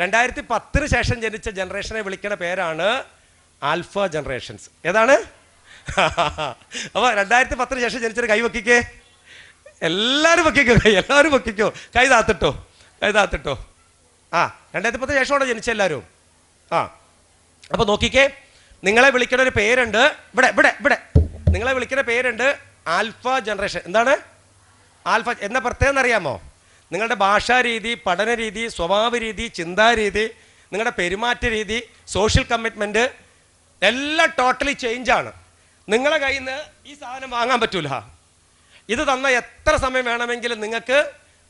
2010 ശേഷം ജനിച്ച ജനറേഷനെ വിളിക്കുന്ന പേരാണ് ആൽഫ ജനറേഷൻസ്. ഏതാണ്? അപ്പോൾ 2010 ശേഷം ജനിച്ചൊരു കൈ വെക്കിക്കേ. എല്ലാവരും വെക്കിക്കോ, എല്ലാവരും വെക്കിക്കോ. കൈ താത്തിട്ടോ, കൈ താത്തിട്ടോ. 2010 ശേഷമാണ് ജനിച്ച എല്ലാവരും. അപ്പോൾ നോക്കിക്കേ, നിങ്ങളെ വിളിക്കുന്ന ഒരു പേരുണ്ട്. ഇവിടെ ഇവിടെ ഇവിടെ നിങ്ങളെ വിളിക്കുന്ന പേരുണ്ട് ആൽഫ ജനറേഷൻ. എന്താണ് ആൽഫ എന്ന പ്രത്യേകം അറിയാമോ? നിങ്ങളുടെ ഭാഷാരീതി, പഠനരീതി, സ്വഭാവ രീതി, ചിന്താരീതി, നിങ്ങളുടെ പെരുമാറ്റ രീതി, സോഷ്യൽ കമ്മിറ്റ്മെൻറ്റ് എല്ലാം ടോട്ടലി ചേഞ്ചാണ്. നിങ്ങളെ കയ്യിൽ നിന്ന് ഈ സാധനം വാങ്ങാൻ പറ്റൂല. ഇത് തന്ന എത്ര സമയം വേണമെങ്കിലും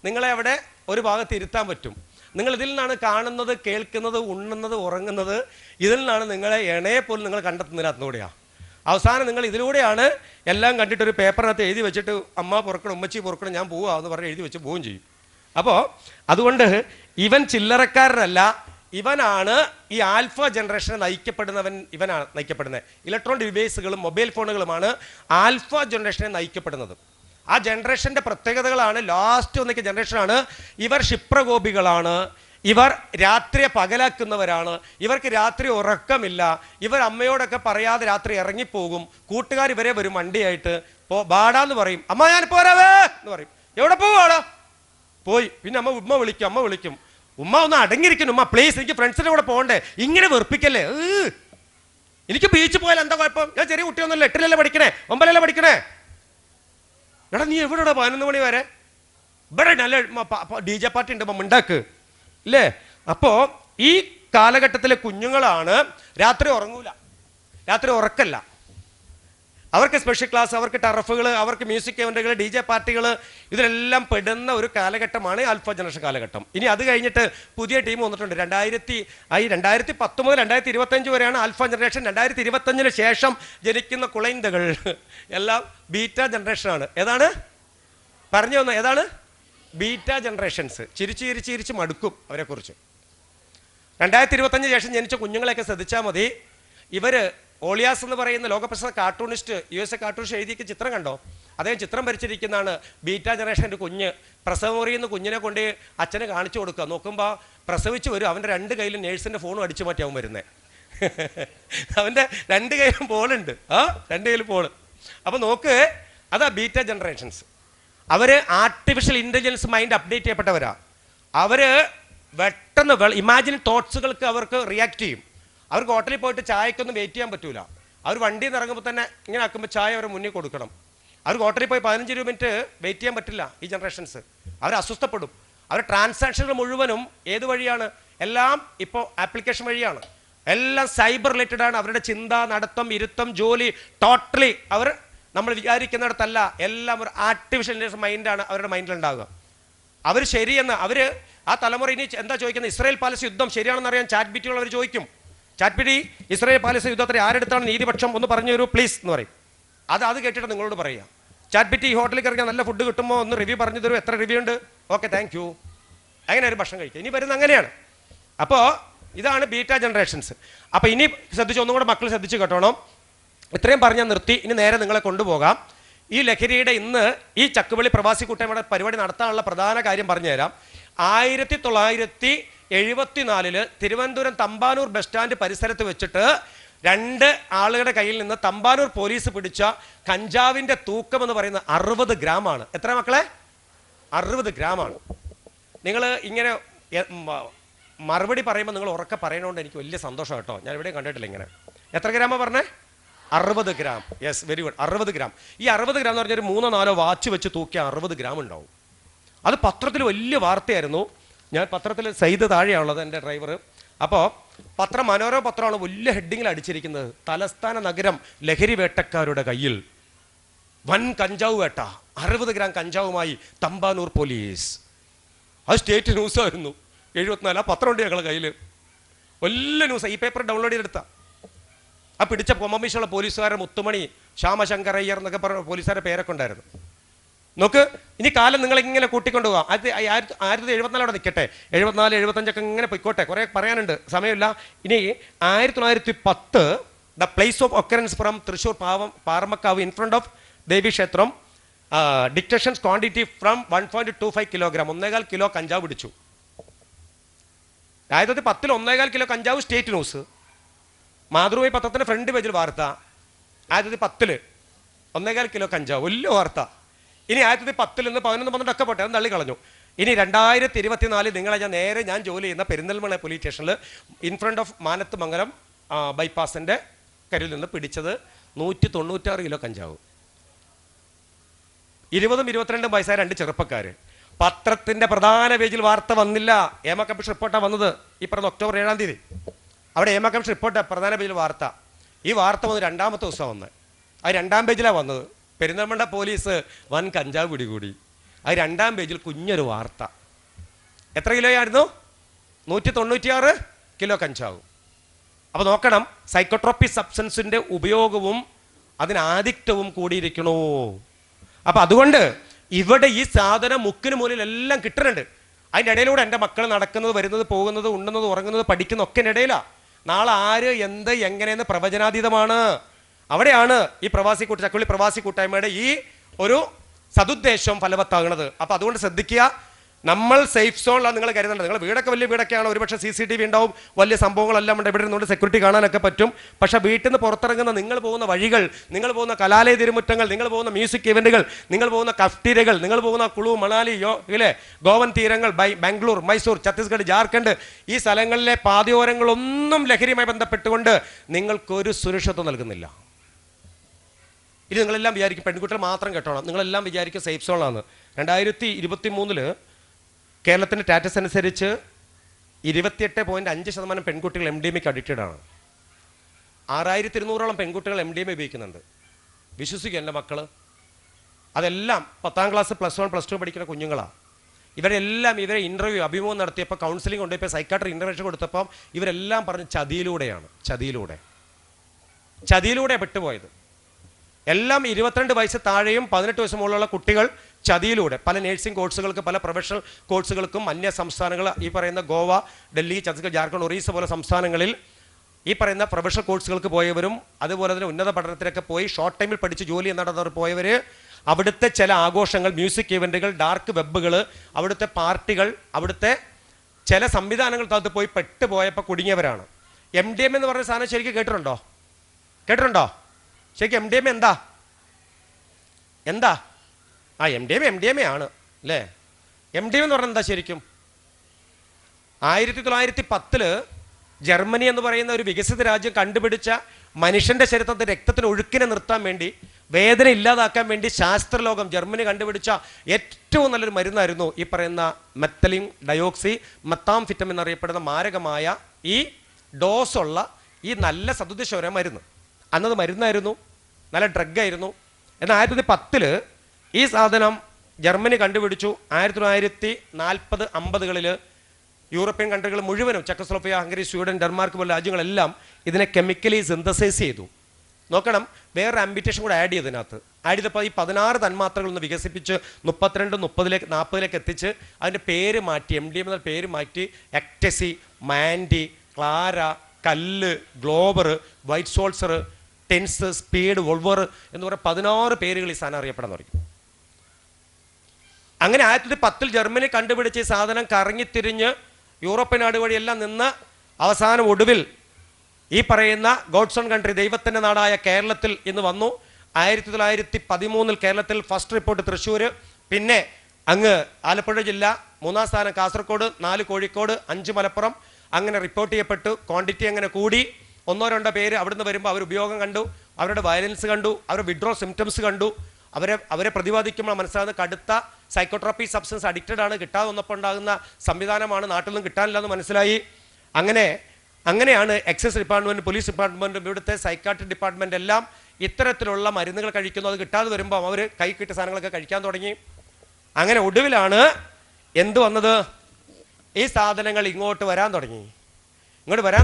നിങ്ങളെ അവിടെ ഒരു ഭാഗത്ത് ഇരുത്താൻ പറ്റും. നിങ്ങൾ ഇതിൽ നിന്നാണ് കാണുന്നത്, കേൾക്കുന്നത്, ഉണ്ണുന്നത്, ഉറങ്ങുന്നത്. ഇതിൽ നിന്നാണ് നിങ്ങളെ എണയെപ്പോലും നിങ്ങൾ കണ്ടെത്തുന്നതിനകത്തുകൂടെയാണ്. അവസാനം നിങ്ങൾ ഇതിലൂടെയാണ് എല്ലാം കണ്ടിട്ടൊരു പേപ്പറിനകത്ത് എഴുതി വെച്ചിട്ട് അമ്മ പൊറുക്കണം, ഉമ്മച്ചി പൊറുക്കണം, ഞാൻ പോവാ എന്ന് പറഞ്ഞ് എഴുതി വെച്ച് പോവുകയും ചെയ്യും. അപ്പോൾ അതുകൊണ്ട് ഇവൻ ചില്ലറക്കാരനല്ല, ഇവനാണ് ഈ ആൽഫ ജനറേഷനെ നയിക്കപ്പെടുന്നവൻ. ഇവനാണ് നയിക്കപ്പെടുന്നത്. ഇലക്ട്രോണിക് ഡിവൈസുകളും മൊബൈൽ ഫോണുകളുമാണ് ആൽഫ ജനറേഷനെ നയിക്കപ്പെടുന്നത്. ആ ജനറേഷൻ്റെ പ്രത്യേകതകളാണ്. ലാസ്റ്റ് വന്നിക്ക ജനറേഷനാണ്. ഇവർ ക്ഷിപ്രകോപികളാണ്, ഇവർ രാത്രിയെ പകലാക്കുന്നവരാണ്, ഇവർക്ക് രാത്രി ഉറക്കമില്ല, ഇവർ അമ്മയോടൊക്കെ പറയാതെ രാത്രി ഇറങ്ങിപ്പോകും. കൂട്ടുകാർ ഇവരെ വരും വണ്ടിയായിട്ട്, ബാടാന്ന് പറയും, അമ്മ ഞാൻ പോരാവേ എന്ന് പറയും. എവിടെ പോവാടാ? പോയി. പിന്നെ ഉമ്മ വിളിക്കും, ഉമ്മ ഒന്ന് അടങ്ങിയിരിക്കുന്നു, ഉമ്മ പ്ലീസ്, എനിക്ക് ഫ്രണ്ട്സിൻ്റെ കൂടെ പോകണ്ടേ, ഇങ്ങനെ വെറുപ്പിക്കല്ലേ, എനിക്ക് ബീച്ച് പോയാൽ എന്താ കുഴപ്പം, ഞാൻ ചെറിയ കുട്ടിയൊന്നുമല്ല, 8-ലല്ലേ പഠിക്കണേ, 9-ലല്ലേ പഠിക്കണേ. എടാ നീ എവിടെടാ 11 മണി വരെ? ഇവിടെ നല്ല DJ പാർട്ടി ഉണ്ട്, ഉണ്ടാക്ക് ഇല്ലേ? അപ്പോൾ ഈ കാലഘട്ടത്തിലെ കുഞ്ഞുങ്ങളാണ് രാത്രി ഉറങ്ങൂല, രാത്രി ഉറക്കല്ല. അവർക്ക് സ്പെഷ്യൽ ക്ലാസ്, അവർക്ക് ടർഫുകൾ, അവർക്ക് മ്യൂസിക് ഇവന്റുകൾ, DJ പാർട്ടികൾ, ഇതിലെല്ലാം പെടുന്ന ഒരു കാലഘട്ടമാണ് ആൽഫ ജനറേഷൻ കാലഘട്ടം. ഇനി അത് കഴിഞ്ഞിട്ട് പുതിയ ടീം വന്നിട്ടുണ്ട്. 2010 മുതൽ 2025 വരെയാണ് ആൽഫ ജനറേഷൻ. 2025 ശേഷം ജനിക്കുന്ന കുളൈന്തകൾ എല്ലാം ബീറ്റ ജനറേഷനാണ്. ഏതാണ് പറഞ്ഞു വന്നത്? ഏതാണ് ബീറ്റ ജനറേഷൻസ്. ചിരിച്ച് മടുക്കും അവരെക്കുറിച്ച്. 2025 ശേഷം ജനിച്ച കുഞ്ഞുങ്ങളെയൊക്കെ ശ്രദ്ധിച്ചാൽ മതി. ഇവർ ഓളിയാസ് എന്ന് പറയുന്ന ലോകപ്രസിദ്ധ കാർട്ടൂണിസ്റ്റ്, USA കാർട്ടൂണിസ്റ്റ് എഴുതിയ ചിത്രം കണ്ടോ? അദ്ദേഹം ചിത്രം ഭരിച്ചിരിക്കുന്നതാണ്. ബീറ്റ ജനറേഷൻ്റെ കുഞ്ഞ് പ്രസവമുറിയുന്ന കുഞ്ഞിനെ കൊണ്ട് അച്ഛനെ കാണിച്ചു കൊടുക്കുക. നോക്കുമ്പോൾ പ്രസവിച്ച് വരും, അവൻ്റെ 2 കയ്യിലും നേഴ്സിൻ്റെ ഫോണും അടിച്ചു മാറ്റി അവൻ വരുന്നത്. അവൻ്റെ 2 കയ്യിലും ബോളുണ്ട്, 2 കയ്യിലും ബോൾ. അപ്പോൾ നോക്ക്, അതാ ബീറ്റ ജനറേഷൻസ്. അവർ ആർട്ടിഫിഷ്യൽ ഇൻ്റലിജൻസ് മൈൻഡ് അപ്ഡേറ്റ് ചെയ്യപ്പെട്ടവരാണ്. അവർ പെട്ടെന്ന് ഇമാജിൻ തോട്ട്സുകൾക്ക് അവർക്ക് റിയാക്ട് ചെയ്യും. അവർക്ക് ഹോട്ടലിൽ പോയിട്ട് ചായക്കൊന്നും വെയിറ്റ് ചെയ്യാൻ പറ്റൂല. അവർ വണ്ടിയിൽ നിന്ന് ഇറങ്ങുമ്പോൾ തന്നെ ഇങ്ങനെ ആക്കുമ്പോൾ ചായ അവരെ മുന്നിൽ കൊടുക്കണം. അവർക്ക് ഹോട്ടലിൽ പോയി 15-20 മിനിറ്റ് വെയിറ്റ് ചെയ്യാൻ പറ്റില്ല. ഈ ജനറേഷൻസ് അവർ അസ്വസ്ഥപ്പെടും. അവരുടെ ട്രാൻസാക്ഷനുകൾ മുഴുവനും ഏത് വഴിയാണ്? എല്ലാം ഇപ്പോൾ ആപ്ലിക്കേഷൻ വഴിയാണ്. എല്ലാം സൈബർ റിലേറ്റഡ് ആണ്. അവരുടെ ചിന്ത, നടത്തം, ഇരുത്തം, ജോലി ടോട്ടലി അവർ നമ്മൾ വിചാരിക്കുന്നിടത്തല്ല. എല്ലാം ഒരു ആർട്ടിഫിഷ്യൽ ഇൻ്റലിജൻസ് മൈൻഡാണ് അവരുടെ മൈൻഡിലുണ്ടാകുക. അവർ ശരിയെന്ന് ആ തലമുറ ഇനി എന്താ ചോദിക്കുന്നത്? ഇസ്രായേൽ പാലസ്തീൻ യുദ്ധം ശരിയാണെന്ന് അറിയാൻ ChatGPT അവർ ചോദിക്കും. ChatGPT ഇസ്രായേൽ പാലസ്തീൻ യുദ്ധത്തിൽ ആരെടുത്താണ് നീതിപക്ഷം ഒന്ന് പറഞ്ഞു തരൂ പ്ലീസ് എന്ന് പറയും. അത് കേട്ടിട്ട് നിങ്ങളോട് പറയുക. ChatGPT ഈ ഹോട്ടലിൽ കയറിയാൽ നല്ല ഫുഡ് കിട്ടുമ്പോൾ ഒന്ന് റിവ്യൂ പറഞ്ഞു തരൂ, എത്ര റിവ്യൂ ഉണ്ട്, ഓക്കെ താങ്ക് യു, അങ്ങനെ ഒരു ഭക്ഷണം കഴിക്കുക. ഇനി വരുന്ന അങ്ങനെയാണ്. അപ്പോൾ ഇതാണ് ബീറ്റ ജനറേഷൻസ്. അപ്പോൾ ഇനി ശ്രദ്ധിച്ച്, ഒന്നും കൂടെ മക്കൾ ശ്രദ്ധിച്ച് കേട്ടോണം. ഇത്രയും പറഞ്ഞാൽ നിർത്തി, ഇനി നേരെ നിങ്ങളെ കൊണ്ടുപോകാം. ഈ ലഹരിയുടെ ഇന്ന് ഈ ചക്കുവള്ളി പ്രവാസി കൂട്ടായ്മയുടെ പരിപാടി നടത്താനുള്ള പ്രധാന കാര്യം പറഞ്ഞുതരാം. 1974 തിരുവനന്തപുരം തമ്പാനൂർ ബസ് സ്റ്റാൻഡ് പരിസരത്ത് വെച്ചിട്ട് 2 ആളുകളുടെ കയ്യിൽ നിന്ന് തമ്പാനൂർ പോലീസ് പിടിച്ച കഞ്ചാവിൻ്റെ തൂക്കം എന്ന് പറയുന്നത് 60 ഗ്രാമാണ്. എത്ര മക്കളെ? 60 ഗ്രാമാണ്. നിങ്ങൾ ഇങ്ങനെ മറുപടി പറയുമ്പോൾ നിങ്ങൾ ഉറക്കെ പറയണോണ്ട് എനിക്ക് വലിയ സന്തോഷം കേട്ടോ. ഞാൻ എവിടെയും കണ്ടിട്ടില്ല ഇങ്ങനെ. എത്ര ഗ്രാമാണ് പറഞ്ഞേ? 60 gram. Yes, very good. 60 gram. ഈ 60 ഗ്രാം എന്ന് പറഞ്ഞാൽ ഒരു 3-4 വാച്ച് വെച്ച് തൂക്കിയ 60 ഗ്രാം ഉണ്ടാവും. അത് പത്രത്തിൽ വലിയ വാർത്തയായിരുന്നു. ഞാൻ പത്രത്തിൽ സൈദ് താഴെയാണുള്ളത്, എൻ്റെ ഡ്രൈവർ. അപ്പോൾ പത്രം, മനോരമ പത്രമാണ് വലിയ ഹെഡിങ്ങിൽ അടിച്ചിരിക്കുന്നത്, തലസ്ഥാന നഗരം ലഹരി വേട്ടക്കാരുടെ കയ്യിൽ വൻ കഞ്ചാവ് വേട്ട, 60 ഗ്രാം കഞ്ചാവുമായി തമ്പാനൂർ പോലീസ്. അത് സ്റ്റേറ്റ് ന്യൂസായിരുന്നു. 74 ആ പത്രമുണ്ട് ഞങ്ങളുടെ കയ്യിൽ, വലിയ ന്യൂസ്. ഈ പേപ്പർ ഡൗൺലോഡ് ചെയ്തെടുത്ത ആ പിടിച്ച കൊമ്മീഷനുള്ള പോലീസുകാരെ മുത്തുമണി, ശ്യാമശങ്കരയ്യർ എന്നൊക്കെ പറഞ്ഞ പോലീസുകാരുടെ പേരൊക്കെ ഉണ്ടായിരുന്നു. നോക്ക്, ഇനി കാലം നിങ്ങളിങ്ങനെ കൂട്ടിക്കൊണ്ടുപോകാം. 1974 അവിടെ നിൽക്കട്ടെ, 74, 75 ഇങ്ങനെ പൊയ്ക്കോട്ടെ, കുറേ പറയാനുണ്ട്, സമയമില്ല. ഇനി 1910 the place of occurrence from Thrissur Paramekkavu in front of ദേവി ക്ഷേത്രം, detections quantity from 1.25 kilogram, 1.25 kilo കഞ്ചാവ് പിടിച്ചു. 2010 1.25 കിലോ കഞ്ചാവ് സ്റ്റേറ്റ് ന്യൂസ്. മാതൃഭൂമി പത്രത്തിൻ്റെ ഫ്രണ്ട് പേജിൽ വാർത്ത. 2010 1.25 കിലോ കഞ്ചാവ്, വലിയ വാർത്ത. ഇനി 2010 നിന്ന് 11, 12 ഒക്കെ പോട്ടെ, അത് തള്ളിക്കളഞ്ഞു. ഇനി 2024 നിങ്ങളെ ഞാൻ ജോലി ചെയ്യുന്ന പെരിന്തൽമണ്ണ പോലീസ് സ്റ്റേഷനിൽ ഇൻ ഫ്രണ്ട് ഓഫ് മാനത്ത് മംഗലം ബൈപ്പാസിൻ്റെ കരയിൽ നിന്ന് പിടിച്ചത് 196 കിലോ കഞ്ചാവ്. 20ഉം 22ഉം വയസ്സായ 2 ചെറുപ്പക്കാർ. പത്രത്തിൻ്റെ പ്രധാന പേജിൽ വാർത്ത വന്നില്ല. ഏമ കമ്മീഷൻ റിപ്പോർട്ടാണ് വന്നത് ഈ പറഞ്ഞ ഒക്ടോബർ 7-ാം തീയതി. അവിടെ ഏമ കമ്മീഷൻ റിപ്പോർട്ട് പ്രധാന പേജിൽ വാർത്ത. ഈ വാർത്ത വന്ന് 2ാമത്തെ ദിവസം വന്ന്. അത് 2ാം പേജിലാണ് വന്നത്. പെരിന്തൽമണ്ണ പോലീസ് വൻ കഞ്ചാവ് പിടികൂടി. അത് 2ാം പേജിൽ കുഞ്ഞൊരു വാർത്ത. എത്ര കിലോയായിരുന്നു? 196 കിലോ കഞ്ചാവ്. അപ്പോൾ നോക്കണം, സൈക്കോട്രോപിക് സബ്സ്റ്റൻസിൻ്റെ ഉപയോഗവും അതിന് ആദിക്തവും കൂടിയിരിക്കണോ. അപ്പം അതുകൊണ്ട് ഇവിടെ ഈ സാധനം മുക്കിന് മൂലയിൽ എല്ലാം കിട്ടുന്നുണ്ട്. അതിൻ്റെ ഇടയിലൂടെ എൻ്റെ മക്കൾ നടക്കുന്നത്, വരുന്നത്, പോകുന്നത്, ഉണ്ണുന്നത്, ഉറങ്ങുന്നത്, പഠിക്കുന്നത് ഒക്കെ ഇടയിലാണ്. നാളെ ആര് എന്ത് എങ്ങനെയെന്ന് പ്രവചനാതീതമാണ്. അവിടെയാണ് ഈ ചക്കുളി പ്രവാസി കൂട്ടായ്മയുടെ ഈ ഒരു സതുദ്ദേശം ഫലവത്താകുന്നത്. അപ്പോൾ അതുകൊണ്ട് ശ്രദ്ധിക്കുക, നമ്മൾ സേഫ് സോണിലാണ് നിങ്ങൾ കരുതേണ്ടത്. നിങ്ങൾ വീടൊക്കെ വലിയ വീടൊക്കെയാണ്, ഒരുപക്ഷെ CCTV ഉണ്ടാവും, വലിയ സംഭവങ്ങളെല്ലാം ഉണ്ട്, ഇവിടെ നിന്നുകൊണ്ട് സെക്യൂരിറ്റി കാണാനൊക്കെ പറ്റും. പക്ഷേ വീട്ടിൽ നിന്ന് പുറത്തിറങ്ങുന്ന നിങ്ങൾ പോകുന്ന വഴികൾ, നിങ്ങൾ പോകുന്ന കലാലയ തിരുമുറ്റങ്ങൾ, നിങ്ങൾ പോകുന്ന മ്യൂസിക് ഇവൻറ്റുകൾ, നിങ്ങൾ പോകുന്ന കഫ്റ്റീരിയകൾ, നിങ്ങൾ പോകുന്ന കുളു, മണാലി, ഗോവൻ തീരങ്ങൾ, ബാംഗ്ലൂർ, മൈസൂർ, ഛത്തീസ്ഗഡ്, ജാർഖണ്ഡ്, ഈ സ്ഥലങ്ങളിലെ പാതയോരങ്ങളൊന്നും ലഹരിയുമായി ബന്ധപ്പെട്ടുകൊണ്ട് നിങ്ങൾക്കൊരു സുരക്ഷിതത്വം നൽകുന്നില്ല. ഇത് നിങ്ങളെല്ലാം വിചാരിക്കും പെൺകുട്ടികൾ മാത്രം കേട്ടോണം, നിങ്ങളെല്ലാം വിചാരിക്കും സേഫ് സോണാണ്. 2023 കേരളത്തിൻ്റെ സ്റ്റാറ്റസ് അനുസരിച്ച് 28.5% പെൺകുട്ടികൾ MDMAക്ക് അഡിക്റ്റഡ് ആണ്. 6200ഓളം പെൺകുട്ടികൾ MDMA ഉപയോഗിക്കുന്നുണ്ട്. വിശ്വസിക്കുക എൻ്റെ മക്കൾ, അതെല്ലാം 10ാം ക്ലാസ്, +1, +2 പഠിക്കുന്ന കുഞ്ഞുങ്ങളാണ്. ഇവരെ ഇൻ്റർവ്യൂ, അഭിമുഖം നടത്തിയപ്പോൾ, കൗൺസിലിംഗ് കൊണ്ടുപോയപ്പോൾ, സൈക്കാട്രി ഇൻ്റർവെൻഷൻ കൊടുത്തപ്പം ഇവരെല്ലാം പറഞ്ഞ് ചതിയിലൂടെ പെട്ടുപോയത്. എല്ലാം 22 വയസ്സ് താഴെയും 18 വയസ്സ് മുകളിലുള്ള കുട്ടികൾ ചതിയിലൂടെ പല നേഴ്സിംഗ് കോഴ്സുകൾക്ക്, പല പ്രൊഫഷണൽ കോഴ്സുകൾക്കും അന്യ സംസ്ഥാനങ്ങൾ, ഈ പറയുന്ന ഗോവ, ഡൽഹി, ഛത്തീസ്ഗഡ്, ജാർഖണ്ഡ്, ഒറീസ പോലെ സംസ്ഥാനങ്ങളിൽ ഈ പറയുന്ന പ്രൊഫഷണൽ കോഴ്സുകൾക്ക് പോയവരും അതുപോലെ തന്നെ ഉന്നത പഠനത്തിലൊക്കെ പോയി ഷോർട്ട് ടൈമിൽ പഠിച്ച് ജോലി നടന്നവർ പോയവർ, അവിടുത്തെ ചില ആഘോഷങ്ങൾ, മ്യൂസിക് ഇവൻറ്റുകൾ, ഡാർക്ക് വെബുകൾ, അവിടുത്തെ പാർട്ടികൾ, അവിടുത്തെ ചില സംവിധാനങ്ങൾ തകർത്ത് പോയി പെട്ടുപോയപ്പോൾ കുടുങ്ങിയവരാണ്. MDMA എന്ന് പറഞ്ഞ സാധനം ശരിക്കും കേട്ടിട്ടുണ്ടോ? ശരിക്കും MDMA എന്താ? MDMA ആണ് അല്ലേ? MDMA എന്ന് പറഞ്ഞാൽ എന്താ ശരിക്കും? 1910 ജർമ്മനി എന്ന് പറയുന്ന ഒരു വികസിത രാജ്യം കണ്ടുപിടിച്ച മനുഷ്യൻ്റെ ശരീരത്തിൽ രക്തത്തിന് ഒഴുക്കിനെ നിർത്താൻ വേണ്ടി, വേദന ഇല്ലാതാക്കാൻ വേണ്ടി ശാസ്ത്രലോകം ജർമ്മനി കണ്ടുപിടിച്ച ഏറ്റവും നല്ലൊരു മരുന്നായിരുന്നു ഈ പറയുന്ന മെത്തലിൻ ഡയോക്സി മെത്താംഫിറ്റമിൻ എന്നറിയപ്പെടുന്ന മാരകമായ ഈ ഡോസുള്ള ഈ നല്ല സതുദ്ദേശ മരുന്ന്. അന്നത് മരുന്നായിരുന്നു, നല്ല ഡ്രഗായിരുന്നു. എന്നാൽ 1910 ഈ സാധനം ജർമ്മനി കണ്ടുപിടിച്ചു. 1940-50കളിൽ യൂറോപ്യൻ കൺട്രികൾ മുഴുവനും, ചെക്കോസ്ലോവാക്യ, ഹംഗറി, സ്വീഡൻ, ഡെൻമാർക്ക് പോലുള്ള രാജ്യങ്ങളെല്ലാം ഇതിനെ കെമിക്കലി സിന്തസൈസ് ചെയ്തു. നോക്കണം, വേറെ ആംബിറ്റേഷൻ കൂടെ ആഡ് ചെയ്തതിനകത്ത്. ആഡ് ചെയ്തപ്പോൾ ഈ 16 തന്മാത്രകൾ ഒന്ന് വികസിപ്പിച്ച് 32, 30, 40 എത്തിച്ച് അതിൻ്റെ പേര് മാറ്റി, MDMA എന്ന പേര് മാറ്റി എക്ടസി, മാൻഡി, ക്ലാര, കല്ല്, ഗ്ലോബർ, വൈറ്റ് സോൾസർ, ടെൻസ്, സ്പീഡ്, വോൾവർ എന്ന് പറയുന്ന 16 പേരുകൾ ഈ സാധനം അറിയപ്പെടാൻ തുടങ്ങി. അങ്ങനെ 1910 ജർമ്മനി കണ്ടുപിടിച്ച് ഈ സാധനം കറങ്ങിത്തിരിഞ്ഞ് യൂറോപ്യൻ നാട് വഴിയെല്ലാം നിന്ന് അവസാനം ഒടുവിൽ ഈ പറയുന്ന ഗോഡ്സ് ഓൺ കൺട്രി, ദൈവത്തിൻ്റെ നാടായ കേരളത്തിൽ ഇന്ന് വന്നു. 1913 കേരളത്തിൽ ഫസ്റ്റ് റിപ്പോർട്ട് തൃശ്ശൂർ, പിന്നെ അങ്ങ് ആലപ്പുഴ ജില്ല, 3ാം സ്ഥാനം കാസർഗോഡ്, 4 കോഴിക്കോട്, 5 മലപ്പുറം. അങ്ങനെ റിപ്പോർട്ട് ചെയ്യപ്പെട്ടു. ക്വാണ്ടിറ്റി അങ്ങനെ കൂടി. 1-2 പേര് അവിടുന്ന് വരുമ്പോൾ അവർ ഉപയോഗം കണ്ടു, അവരുടെ വയലൻസ് കണ്ടു, അവരുടെ വിഡ്രോൾ സിംറ്റംസ് കണ്ടു. അവരെ പ്രതിപാദിക്കുമ്പോൾ മനസ്സിലാകുന്ന കടുത്ത സൈക്കോട്രോപിക് സബ്സ്റ്റൻസ് അഡിക്റ്റഡ് ആണ്, കിട്ടാതെ വന്നപ്പോൾ ഉണ്ടാകുന്ന സംവിധാനമാണ്, നാട്ടിൽ നിന്നും കിട്ടാനില്ല എന്ന് മനസ്സിലായി. അങ്ങനെയാണ് എക്സൈസ് ഡിപ്പാർട്ട്മെൻറ്റ്, പോലീസ് ഡിപ്പാർട്ട്മെൻറ്റും ഇവിടുത്തെ സൈക്കാട്രിക് ഡിപ്പാർട്ട്മെൻറ്റ് എല്ലാം ഇത്തരത്തിലുള്ള മരുന്നുകൾ കഴിക്കുന്നു. അത് കിട്ടാതെ വരുമ്പോൾ അവർ കൈ കിട്ടിയ സാധനങ്ങളൊക്കെ കഴിക്കാൻ തുടങ്ങി. അങ്ങനെ ഒടുവിലാണ് എന്ത് വന്നത്? ഈ സാധനങ്ങൾ ഇങ്ങോട്ട് വരാൻ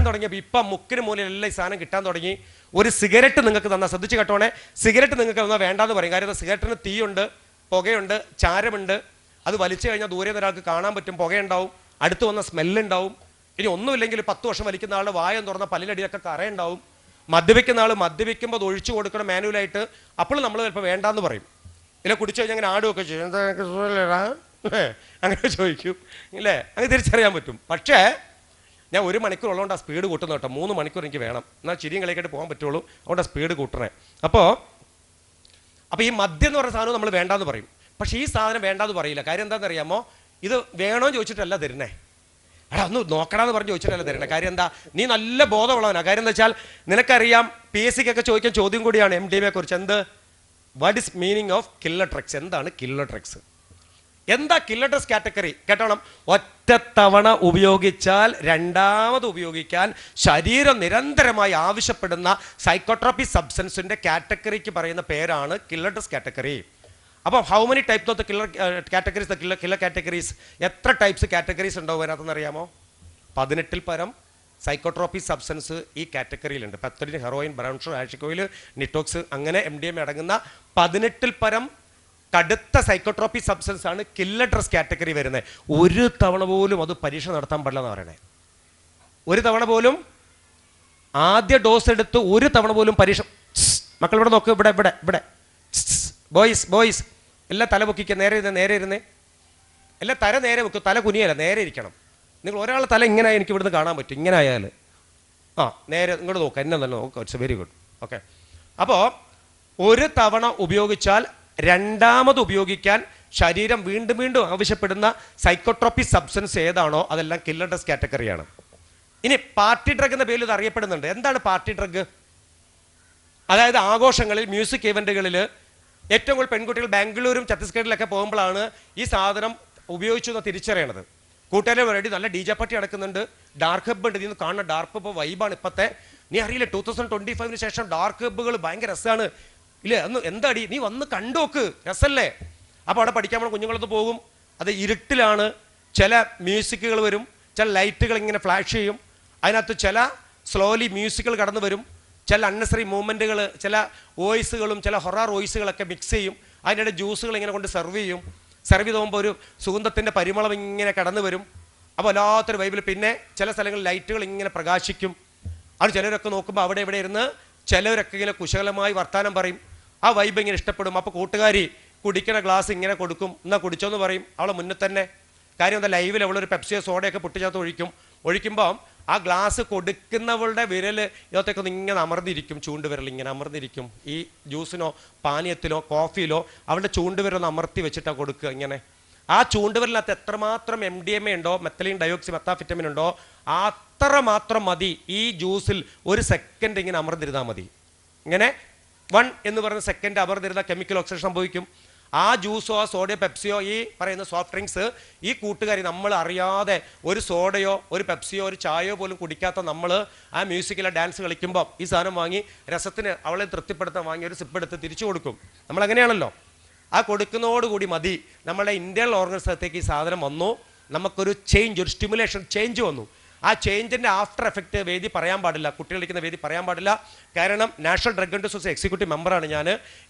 തുടങ്ങിയപ്പോൾ ഇപ്പം മുക്കിന് മൂലയിലെല്ലാം ഈ സാധനം കിട്ടാൻ തുടങ്ങി. ഒരു സിഗരറ്റ് നിങ്ങൾക്ക് തന്നാൽ, ശ്രദ്ധിച്ച് കേട്ടോണേ, സിഗരറ്റ് നിങ്ങൾക്ക് തന്നാൽ വേണ്ടാന്ന് പറയും. കാര്യം സിഗരറ്റിന് തീയുണ്ട്, പുകയുണ്ട്, ചാരമുണ്ട്. അത് വലിച്ചു കഴിഞ്ഞാൽ ദൂരെ നിന്ന് ഒരാൾക്ക് കാണാൻ പറ്റും, പുകയുണ്ടാവും, അടുത്ത് വന്ന സ്മെല്ലുണ്ടാവും. ഇനി ഒന്നുമില്ലെങ്കിൽ 10 വർഷം വലിക്കുന്ന ആളുടെ വായം തുറന്ന പല്ലിനടിയൊക്കെ കറയുണ്ടാവും. മദ്യപിക്കുന്ന ആൾ മദ്യപിക്കുമ്പോൾ അത് ഒഴിച്ചു കൊടുക്കണം മാനുവലായിട്ട്. അപ്പോൾ നമ്മൾ ചിലപ്പോൾ വേണ്ടാന്ന് പറയും. ഇല്ല കുടിച്ചു കഴിഞ്ഞാൽ അങ്ങനെ ആടുമൊക്കെ ചെയ്യും, എന്താ അങ്ങനെ ചോദിക്കും ഇല്ലേ, അങ്ങനെ തിരിച്ചറിയാൻ പറ്റും. പക്ഷേ ഞാൻ 1 മണിക്കൂർ ഉള്ളതുകൊണ്ട് ആ സ്പീഡ് കൂട്ടുന്നു കേട്ടോ. 3 മണിക്കൂർ എനിക്ക് വേണം, എന്നാൽ ചിരിയും കളിയായിട്ട് പോകാൻ പറ്റുള്ളൂ. അതുകൊണ്ട് ആ സ്പീഡ് കൂട്ടണേ. അപ്പോൾ ഈ മദ്യം എന്ന് പറയുന്ന സാധനം നമ്മൾ വേണ്ടാന്ന് പറയും. പക്ഷേ ഈ സാധനം വേണ്ടാന്ന് പറയില്ല. കാര്യം എന്താണെന്ന് അറിയാമോ? ഇത് വേണോ ചോദിച്ചിട്ടല്ല തരുന്നേ. എടാ ഒന്ന് നോക്കണമെന്ന് പറഞ്ഞ് ചോദിച്ചിട്ടല്ല തരുന്നേ. കാര്യം എന്താ? നീ നല്ല ബോധമുള്ളവനാണ്. കാര്യം എന്താ വെച്ചാൽ നിനക്കറിയാം PSCക്കൊക്കെ ചോദിക്കാൻ ചോദ്യം കൂടിയാണ് MDMA കുറിച്ച്. എന്ത്? What is meaning of killer drugs? എന്താണ് കില്ലർ ഡ്രഗ്സ്? എന്താ കില്ലർ ഡ്രഗ്സ് കാറ്റഗറി? കേട്ടോണം. ഒറ്റത്തവണ ഉപയോഗിച്ചാൽ രണ്ടാമത് ഉപയോഗിക്കാൻ ശരീരം നിരന്തരമായി ആവശ്യപ്പെടുന്ന സൈക്കോട്രോപി സബ്സ്റ്റൻസിന്റെ കാറ്റഗറിക്ക് പറയുന്ന പേരാണ് കില്ലർ ഡ്രഗ്സ് കാറ്റഗറി. അപ്പോൾ how many types of the killer categories? Killer categories എത്ര ടൈപ്സ് കാറ്റഗറീസ് ഉണ്ടാവും അതിനകത്തെന്ന് അറിയാമോ? 18-ൽ പരം സൈക്കോട്രോപി സബ്സ്റ്റൻസ് ഈ കാറ്റഗറിയിലുണ്ട്. പെപ്റ്റഡിൻ, ഹെറോയിൻ, ബ്രൗൺ ഷുഗർ, ആഷിക്കോയിൽ, നിറ്റോക്സ്, അങ്ങനെ MDMA അടങ്ങുന്ന 18-ൽ പരം കടുത്ത സൈക്കോട്രോപി സബ്സ്റ്റൻസ് ആണ് കില്ലർ ഡ്രഗ്സ് കാറ്റഗറി വരുന്നത്. ഒരു തവണ പോലും അത് പരീക്ഷ നടത്താൻ പാടില്ല എന്ന് പറയണേ. ഒരു തവണ പോലും ആദ്യ ഡോസ് എടുത്ത് ഒരു തവണ പോലും പരീക്ഷ. മക്കൾ ഇവിടെ നോക്ക്, ഇവിടെ ഇവിടെ ഇവിടെ ബോയ്സ് എല്ലാം തല പൊക്കിക്കുക. നേരെ ഇരുന്നേ. എല്ലാം തല നേരെ വെക്കും. തല കുനിയല്ല, നേരെ ഇരിക്കണം. നിങ്ങൾ ഒരാളെ തല ഇങ്ങനെ എനിക്ക് ഇവിടുന്ന് കാണാൻ പറ്റും. ഇങ്ങനെ ആയാൽ നേരെ ഇങ്ങോട്ട് നോക്കുക. എന്നെ തന്നെ നോക്കുക. It's very good. ഓക്കെ. അപ്പോൾ ഒരു തവണ ഉപയോഗിച്ചാൽ രണ്ടാമത് ഉപയോഗിക്കാൻ ശരീരം വീണ്ടും വീണ്ടും ആവശ്യപ്പെടുന്ന സൈക്കോട്രോപി സബ്സ്റ്റൻസ് ഏതാണോ അതെല്ലാം കില്ലർ ഡ്രഗ്സ് കാറ്റഗറിയാണ്. ഇനി പാർട്ടി ഡ്രഗ് എന്ന പേരിൽ ഇത് അറിയപ്പെടുന്നുണ്ട്. എന്താണ് പാർട്ടി ഡ്രഗ്? അതായത് ആഘോഷങ്ങളിൽ, മ്യൂസിക് ഇവന്റുകളിൽ ഏറ്റവും കൂടുതൽ പെൺകുട്ടികൾ ബാംഗ്ലൂരും ഛത്തീസ്ഗഡിലൊക്കെ പോകുമ്പോഴാണ് ഈ സാധനം ഉപയോഗിച്ചു എന്ന് തിരിച്ചറിയണത്. കൂട്ടുകാരെ വേണ്ടി നല്ല DJ പാർട്ടി നടക്കുന്നുണ്ട്. ഡാർക്ക് ഹബ്ബ് ഉണ്ട്. ഇതിന് കാണുന്ന ഡാർക്ക് ഹബ്ബ് വൈബാണ് ഇപ്പോഴത്തെ. നീ അറിയില്ല, 2025 ശേഷം ഡാർക്ക് ഹബ്ബുകൾ ഭയങ്കര രസമാണ്. ഇല്ലേ? അന്ന് എന്താടി, നീ വന്ന് കണ്ടോക്ക്, രസമല്ലേ? അപ്പോൾ അവിടെ പഠിക്കാൻ പോണ കുഞ്ഞുങ്ങളൊന്ന് പോകും. അത് ഇരുട്ടിലാണ്. ചില മ്യൂസിക്കുകൾ വരും, ചില ലൈറ്റുകൾ ഇങ്ങനെ ഫ്ലാഷ് ചെയ്യും. അതിനകത്ത് ചില സ്ലോലി മ്യൂസിക്കുകൾ കടന്നു വരും, ചില അൺനെസറി മൂവ്മെൻറ്റുകൾ, ചില വോയിസുകളും ചില ഹൊറർ വോയിസുകളൊക്കെ മിക്സ് ചെയ്യും. അതിനിടെ ജ്യൂസുകൾ ഇങ്ങനെ കൊണ്ട് സെർവ് ചെയ്യും. സെർവ് ചെയ്ത് പോകുമ്പോൾ ഒരു സുഗന്ധത്തിൻ്റെ പരിമളം ഇങ്ങനെ കടന്നു വരും. അപ്പോൾ വല്ലാത്തൊരു വൈബിൽ. പിന്നെ ചില സ്ഥലങ്ങളിൽ ലൈറ്റുകൾ ഇങ്ങനെ പ്രകാശിക്കും. അത് ചിലരൊക്കെ നോക്കുമ്പോൾ അവിടെ ഇവിടെ ഇരുന്ന് ചിലവരൊക്കെ ഇങ്ങനെ കുശലമായി വർത്താനം പറയും. ആ വൈബ് ഇങ്ങനെ ഇഷ്ടപ്പെടും. അപ്പോൾ കൂട്ടുകാരി കുടിക്കണ ഗ്ലാസ് ഇങ്ങനെ കൊടുക്കും. എന്നാൽ കുടിച്ചോന്ന് പറയും അവളെ മുന്നിൽ തന്നെ. കാര്യം എന്താ? ലൈവിൽ അവളൊരു പെപ്സിയോ സോഡയൊക്കെ പൊട്ടിച്ചകത്ത് ഒഴിക്കുമ്പോൾ ആ ഗ്ലാസ് കൊടുക്കുന്നവളുടെ വിരൽ ഇതിനകത്തേക്ക് ഇങ്ങനെ അമർന്നിരിക്കും. ചൂണ്ടുവിരൽ ഇങ്ങനെ അമർന്നിരിക്കും. ഈ ജ്യൂസിനോ പാനീയത്തിലോ കോഫിയിലോ അവളുടെ ചൂണ്ടുവിരൽ അമർത്തി വെച്ചിട്ടാണ് കൊടുക്കുക. ഇങ്ങനെ ആ ചൂണ്ടുവിരലിനകത്ത് എത്രമാത്രം MDMA ഉണ്ടോ, മെത്തലീൻ ഡയോക്സി മെത്താഫിറ്റമിൻ ഉണ്ടോ, അത്ര മാത്രം മതി ഈ ജ്യൂസിൽ 1 സെക്കൻഡ് ഇങ്ങനെ അമർന്നിരുന്നാൽ മതി. ഇങ്ങനെ 1 എന്ന് പറയുന്ന സെക്കൻഡ് അമർന്നിരുന്ന കെമിക്കൽ ഓക്സിഡേഷൻ സംഭവിക്കും. ആ ജ്യൂസോ ആ സോഡയോ പെപ്സിയോ ഈ പറയുന്ന സോഫ്റ്റ് ഡ്രിങ്ക്സ് ഈ കൂട്ടുകാരി നമ്മൾ അറിയാതെ ഒരു സോഡയോ ഒരു പെപ്സിയോ ഒരു ചായയോ പോലും കുടിക്കാത്ത നമ്മൾ ആ മ്യൂസിക്കിലെ ഡാൻസ് കളിക്കുമ്പോൾ ഈ സാധനം വാങ്ങി രസത്തിന് അവളെ തൃപ്തിപ്പെടുത്താൻ വാങ്ങി ഒരു സിപ്പ് എടുത്ത് തിരിച്ചു കൊടുക്കും. നമ്മൾ അങ്ങനെയാണല്ലോ. ആ കൊടുക്കുന്നതോടുകൂടി മതി നമ്മുടെ ഇന്റേണൽ ഓർഗൻസിനകത്തേക്ക് ഈ സാധനം വന്നു. നമുക്കൊരു ചേഞ്ച്, ഒരു സ്റ്റിമുലേഷൻ ചേഞ്ച് വന്നു. ആ ചേഞ്ചിൻ്റെ ആഫ്റ്റർ എഫക്റ്റ് വേദി പറയാൻ പാടില്ല, കുട്ടികളിരിക്കുന്ന വേദി പറയാൻ പാടില്ല. കാരണം national drug and society executive മെമ്പറാണ് ഞാൻ.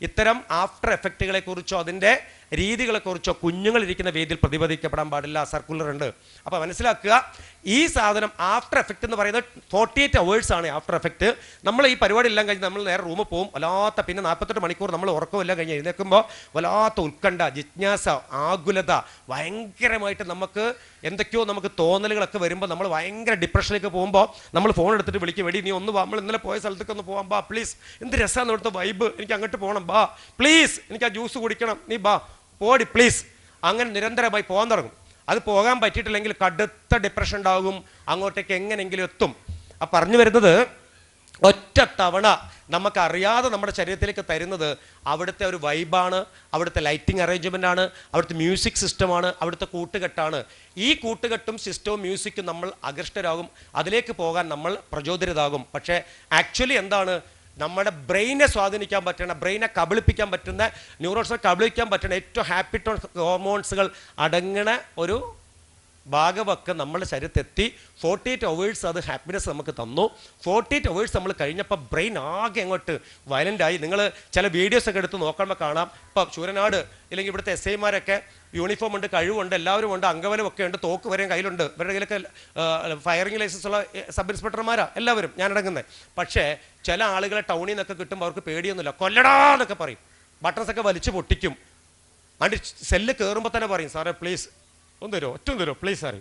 ഇത്തരം ആഫ്റ്റർ എഫക്റ്റുകളെക്കുറിച്ചോ അതിൻ്റെ രീതികളെക്കുറിച്ചോ കുഞ്ഞുങ്ങളിരിക്കുന്ന വേദിയിൽ പ്രതിപാദിക്കപ്പെടാൻ പാടില്ല. സർക്കുലർ ഉണ്ട്. അപ്പോൾ മനസ്സിലാക്കുക, ഈ സാധനം ആഫ്റ്റർ എഫക്റ്റ് എന്ന് പറയുന്നത് 48 hours ആണ് ആഫ്റ്റർ എഫക്റ്റ്. നമ്മൾ ഈ പരിപാടി എല്ലാം കഴിഞ്ഞ് നമ്മൾ നേരെ റൂമിൽ പോകും. വല്ലാത്ത പിന്നെ 48 മണിക്കൂർ നമ്മൾ ഉറക്കമെല്ലാം കഴിഞ്ഞ് എഴുന്നേൽക്കുമ്പോൾ വല്ലാത്ത ഉത്കണ്ഠ, ജിജ്ഞാസ, ആകുലത, ഭയങ്കരമായിട്ട് നമുക്ക് എന്തൊക്കെയോ നമുക്ക് തോന്നലുകളൊക്കെ വരുമ്പോൾ നമ്മൾ ഭയങ്കര ഡിപ്രഷനിലേക്ക് പോകുമ്പോൾ നമ്മൾ ഫോൺ എടുത്തിട്ട് വിളിക്കും, വെടി നീ ഒന്ന് നമ്മൾ ഇന്നലെ പോയ സ്ഥലത്തേക്ക് ഒന്ന് പോകാം, ബാ പ്ലീസ്, എന്ത് രസമാണ് ഇവിടുത്തെ വൈബ്, എനിക്ക് അങ്ങോട്ട് പോകണം, ബാ പ്ലീസ്, എനിക്ക് ആ ജ്യൂസ് കുടിക്കണം, നീ ബാ പോടി പ്ലീസ്. അങ്ങനെ നിരന്തരമായി പോകാൻ തുടങ്ങും. അത് പോകാൻ പറ്റിയിട്ടില്ലെങ്കിൽ കടുത്ത ഡിപ്രഷൻ ഉണ്ടാകും. അങ്ങോട്ടേക്ക് എങ്ങനെയെങ്കിലും എത്തും. ആ പറഞ്ഞു വരുന്നത്, ഒറ്റ തവണ നമുക്കറിയാതെ നമ്മുടെ ശരീരത്തിലേക്ക് തരുന്നത് അവിടുത്തെ ഒരു വൈബാണ്, അവിടുത്തെ ലൈറ്റിംഗ് അറേഞ്ച്മെൻ്റ് ആണ്, അവിടുത്തെ മ്യൂസിക് സിസ്റ്റമാണ്, അവിടുത്തെ കൂട്ടുകെട്ടാണ്. ഈ കൂട്ടുകെട്ടും സിസ്റ്റവും മ്യൂസിക്കും നമ്മൾ ആകൃഷ്ടരാകും, അതിലേക്ക് പോകാൻ നമ്മൾ പ്രചോദിതരാകും. പക്ഷേ ആക്ച്വലി എന്താണ്, നമ്മുടെ ബ്രെയിനെ സ്വാധീനിക്കാൻ പറ്റുന്ന, ബ്രെയിനെ കബളിപ്പിക്കാൻ പറ്റുന്ന, ന്യൂറോൺസിനെ കബളിപ്പിക്കാൻ പറ്റുന്ന ഏറ്റവും ഹാപ്പി ഹോർമോൺസുകൾ അടങ്ങണ ഒരു ഭാഗമൊക്കെ നമ്മുടെ ശരീരത്തെത്തി 48 hours അത് ഹാപ്പിനെസ് നമുക്ക് തന്നു. 48 hours നമ്മൾ കഴിഞ്ഞപ്പോൾ ബ്രെയിൻ ആകെ അങ്ങോട്ട് വയലൻ്റായി. നിങ്ങൾ ചില വീഡിയോസൊക്കെ എടുത്ത് നോക്കുമ്പോൾ കാണാം. ഇപ്പോൾ ചൂരനാട് ഇല്ലെങ്കിൽ ഇവിടുത്തെ SI-മാരൊക്കെ യൂണിഫോം ഉണ്ട്, കഴിവുണ്ട്, എല്ലാവരും ഉണ്ട്, അംഗബലമൊക്കെ ഉണ്ട്, തോക്ക് വരെയും കയ്യിലുണ്ട്. ഇവരുടെ കയ്യിലൊക്കെ ഫയറിംഗ് ലൈസൻസ് ഉള്ള സബ് ഇൻസ്പെക്ടർമാരാണ് എല്ലാവരും, ഞാനടങ്ങുന്നത്. പക്ഷേ ചില ആളുകളെ ടൗണിൽ നിന്നൊക്കെ കിട്ടുമ്പോൾ അവർക്ക് പേടിയൊന്നുമില്ല, കൊല്ലടാ എന്നൊക്കെ പറയും, ബട്ടൺസൊക്കെ വലിച്ചു പൊട്ടിക്കും. അതിൻ്റെ സെല്ല് കയറുമ്പോൾ തന്നെ പറയും, സാറേ പ്ലീസ് ഒന്ന് തരുമോ, ഒറ്റ തരുമോ പ്ലീസ് സാറേ.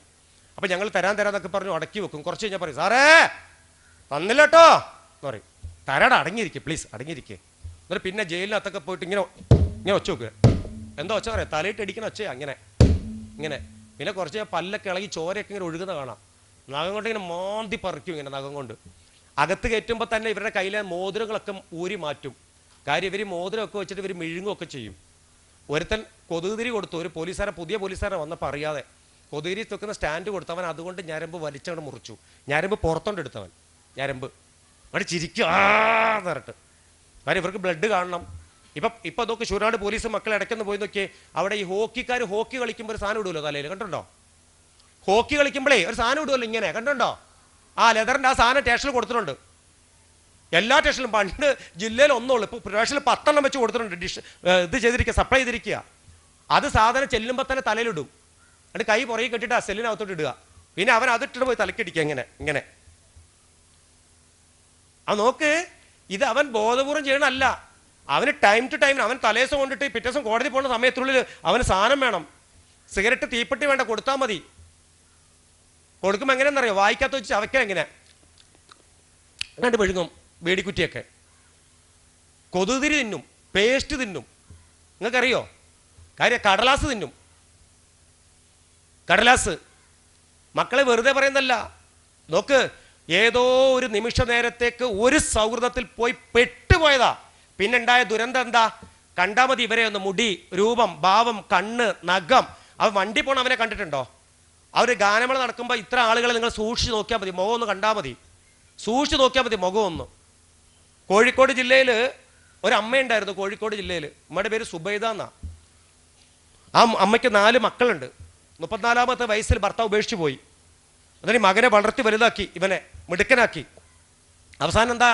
അപ്പം ഞങ്ങൾ തരാന്നൊക്കെ പറഞ്ഞു അടക്കി വെക്കും. കുറച്ച് കഴിഞ്ഞാൽ പറയും സാറേ തന്നില്ല കേട്ടോ എന്ന് പറയും. തരാടാ, അടങ്ങിയിരിക്കുക പ്ലീസ്, അടങ്ങിയിരിക്കുക. എന്നിട്ട് പിന്നെ ജയിലിനകത്തൊക്കെ പോയിട്ട് ഇങ്ങനെ ഇങ്ങനെ ഒച്ച വെക്കുക. എന്താ ഒച്ച പറയാം, തലയിട്ട് അടിക്കണ ഒച്ചയാ ഇങ്ങനെ ഇങ്ങനെ. പിന്നെ കുറച്ച് പല്ലൊക്കെ ഇളകി ചോരയൊക്കെ ഇങ്ങനെ ഒഴുകുന്ന കാണാം. നഖം കൊണ്ട് ഇങ്ങനെ മാന്തി പറിക്കും ഇങ്ങനെ നഖം കൊണ്ട്. അകത്ത് കയറ്റുമ്പോൾ തന്നെ ഇവരുടെ കയ്യിലെ മോതിരങ്ങളൊക്കെ ഊരി മാറ്റും. കാര്യം ഇവർ മോതിരമൊക്കെ വെച്ചിട്ട് ഇവർ മെഴുങ്ങുമൊക്കെ ചെയ്യും. ഒരുത്തൻ കൊതുകുതിരി കൊടുത്തു, ഒരു പോലീസുകാരൻ, പുതിയ പോലീസുകാരൻ വന്നപ്പോൾ അറിയാതെ കൊതുകുതിരി വെക്കുന്ന സ്റ്റാൻഡ് കൊടുത്തവൻ അതുകൊണ്ട് ഞരമ്പ് വലിച്ചങ്ങോട്ട് മുറിച്ചു. ഞരമ്പ് പുറത്തോണ്ട് എടുത്തവൻ, ഞരമ്പ് അവിടെ ചിരിക്കും ആന്ന് പറഞ്ഞിട്ട്. കാര്യം ഇവർക്ക് ബ്ലഡ് കാണണം. ഇപ്പം നോക്കി ശൂരാട് പോലീസ് മക്കളെ ഇടയ്ക്കൊന്ന് പോയി നോക്കിയേ, അവിടെ ഈ ഹോക്കിക്കാർ ഹോക്കി കളിക്കുമ്പോൾ ഒരു സാധനം ഇടുമല്ലോ തലയിൽ, കണ്ടുണ്ടോ? ഹോക്കി കളിക്കുമ്പോഴേ ഒരു സാധനം ഇടുമല്ലോ ഇങ്ങനെ, കണ്ടുണ്ടോ? ആ ലെതറിൻ്റെ ആ സാധനം സ്റ്റേഷനിൽ കൊടുത്തിട്ടുണ്ട്. എല്ലാ സ്റ്റേഷനിലും. പണ്ട് ജില്ലയിൽ ഒന്നുള്ളൂ, ഇപ്പോൾ സ്റ്റേഷനിൽ 10 എണ്ണം വെച്ച് കൊടുത്തിട്ടുണ്ട്. ഇത് ചെയ്തിരിക്കുക, സപ്ലൈ ചെയ്തിരിക്കുക. അത് സാധനം ചെല്ലുമ്പോൾ തന്നെ തലയിലിടും. എന്നിട്ട് കൈ പുറകെ കെട്ടിയിട്ട് ആ സെല്ലിനകത്തോട്ട് ഇടുക. പിന്നെ അവൻ അതിട്ടിട്ട് പോയി തലക്കടിക്കുക ഇങ്ങനെ ഇങ്ങനെ. അത് നോക്ക്, ഇത് അവൻ ബോധപൂർവം ചെയ്യണമല്ല. അവന് ടൈം ടു ടൈം അവൻ തലേദിവസം കൊണ്ടിട്ട് പിറ്റേ ദിവസം കോടതി പോകുന്ന സമയത്തുള്ളിൽ അവന് സാധനം വേണം. സിഗരറ്റ് തീപ്പെട്ടി വേണ്ട, കൊടുത്താൽ മതി. കൊടുക്കുമ്പോൾ എങ്ങനെയാണെന്നറിയോ, വായിക്കാത്ത വെച്ച് അവയ്ക്കാൻ എങ്ങനെ കണ്ട് മെഴുകും. വേടിക്കുറ്റിയൊക്കെ കൊതുതിരി തിന്നും, പേസ്റ്റ് തിന്നും. നിങ്ങൾക്കറിയോ കാര്യം? കടലാസ് തിന്നും, കടലാസ്. മക്കളെ വെറുതെ പറയുന്നല്ല. നോക്ക്, ഏതോ ഒരു നിമിഷ നേരത്തേക്ക് ഒരു സൗഹൃദത്തിൽ പോയി പെട്ടുപോയതാ. പിന്നെ ഉണ്ടായ ദുരന്തം എന്താ? കണ്ടാൽ മതി ഇവരെ ഒന്ന്, മുടി, രൂപം, ഭാവം, കണ്ണ്, നഖം. അവൻ വണ്ടി പോണ അവനെ കണ്ടിട്ടുണ്ടോ? അവർ ഗാനമേള നടക്കുമ്പോൾ ഇത്ര ആളുകളെ നിങ്ങൾ സൂക്ഷിച്ച് നോക്കിയാൽ മതി, മുഖം ഒന്ന് കണ്ടാൽ മതി, സൂക്ഷിച്ച് നോക്കിയാൽ മതി മുഖം ഒന്ന്. കോഴിക്കോട് ജില്ലയിൽ ഒരു അമ്മയുണ്ടായിരുന്നു. കോഴിക്കോട് ജില്ലയിൽ അമ്മയുടെ പേര് സുബൈദ എന്നാ. ആ അമ്മയ്ക്ക് 4 മക്കളുണ്ട്. 34ാമത്തെ വയസ്സിൽ ഭർത്താവ് ഉപേക്ഷിച്ച് പോയി. അതിന് മകനെ വളർത്തി വലുതാക്കി, ഇവനെ മിടുക്കനാക്കി. അവസാനം എന്താ,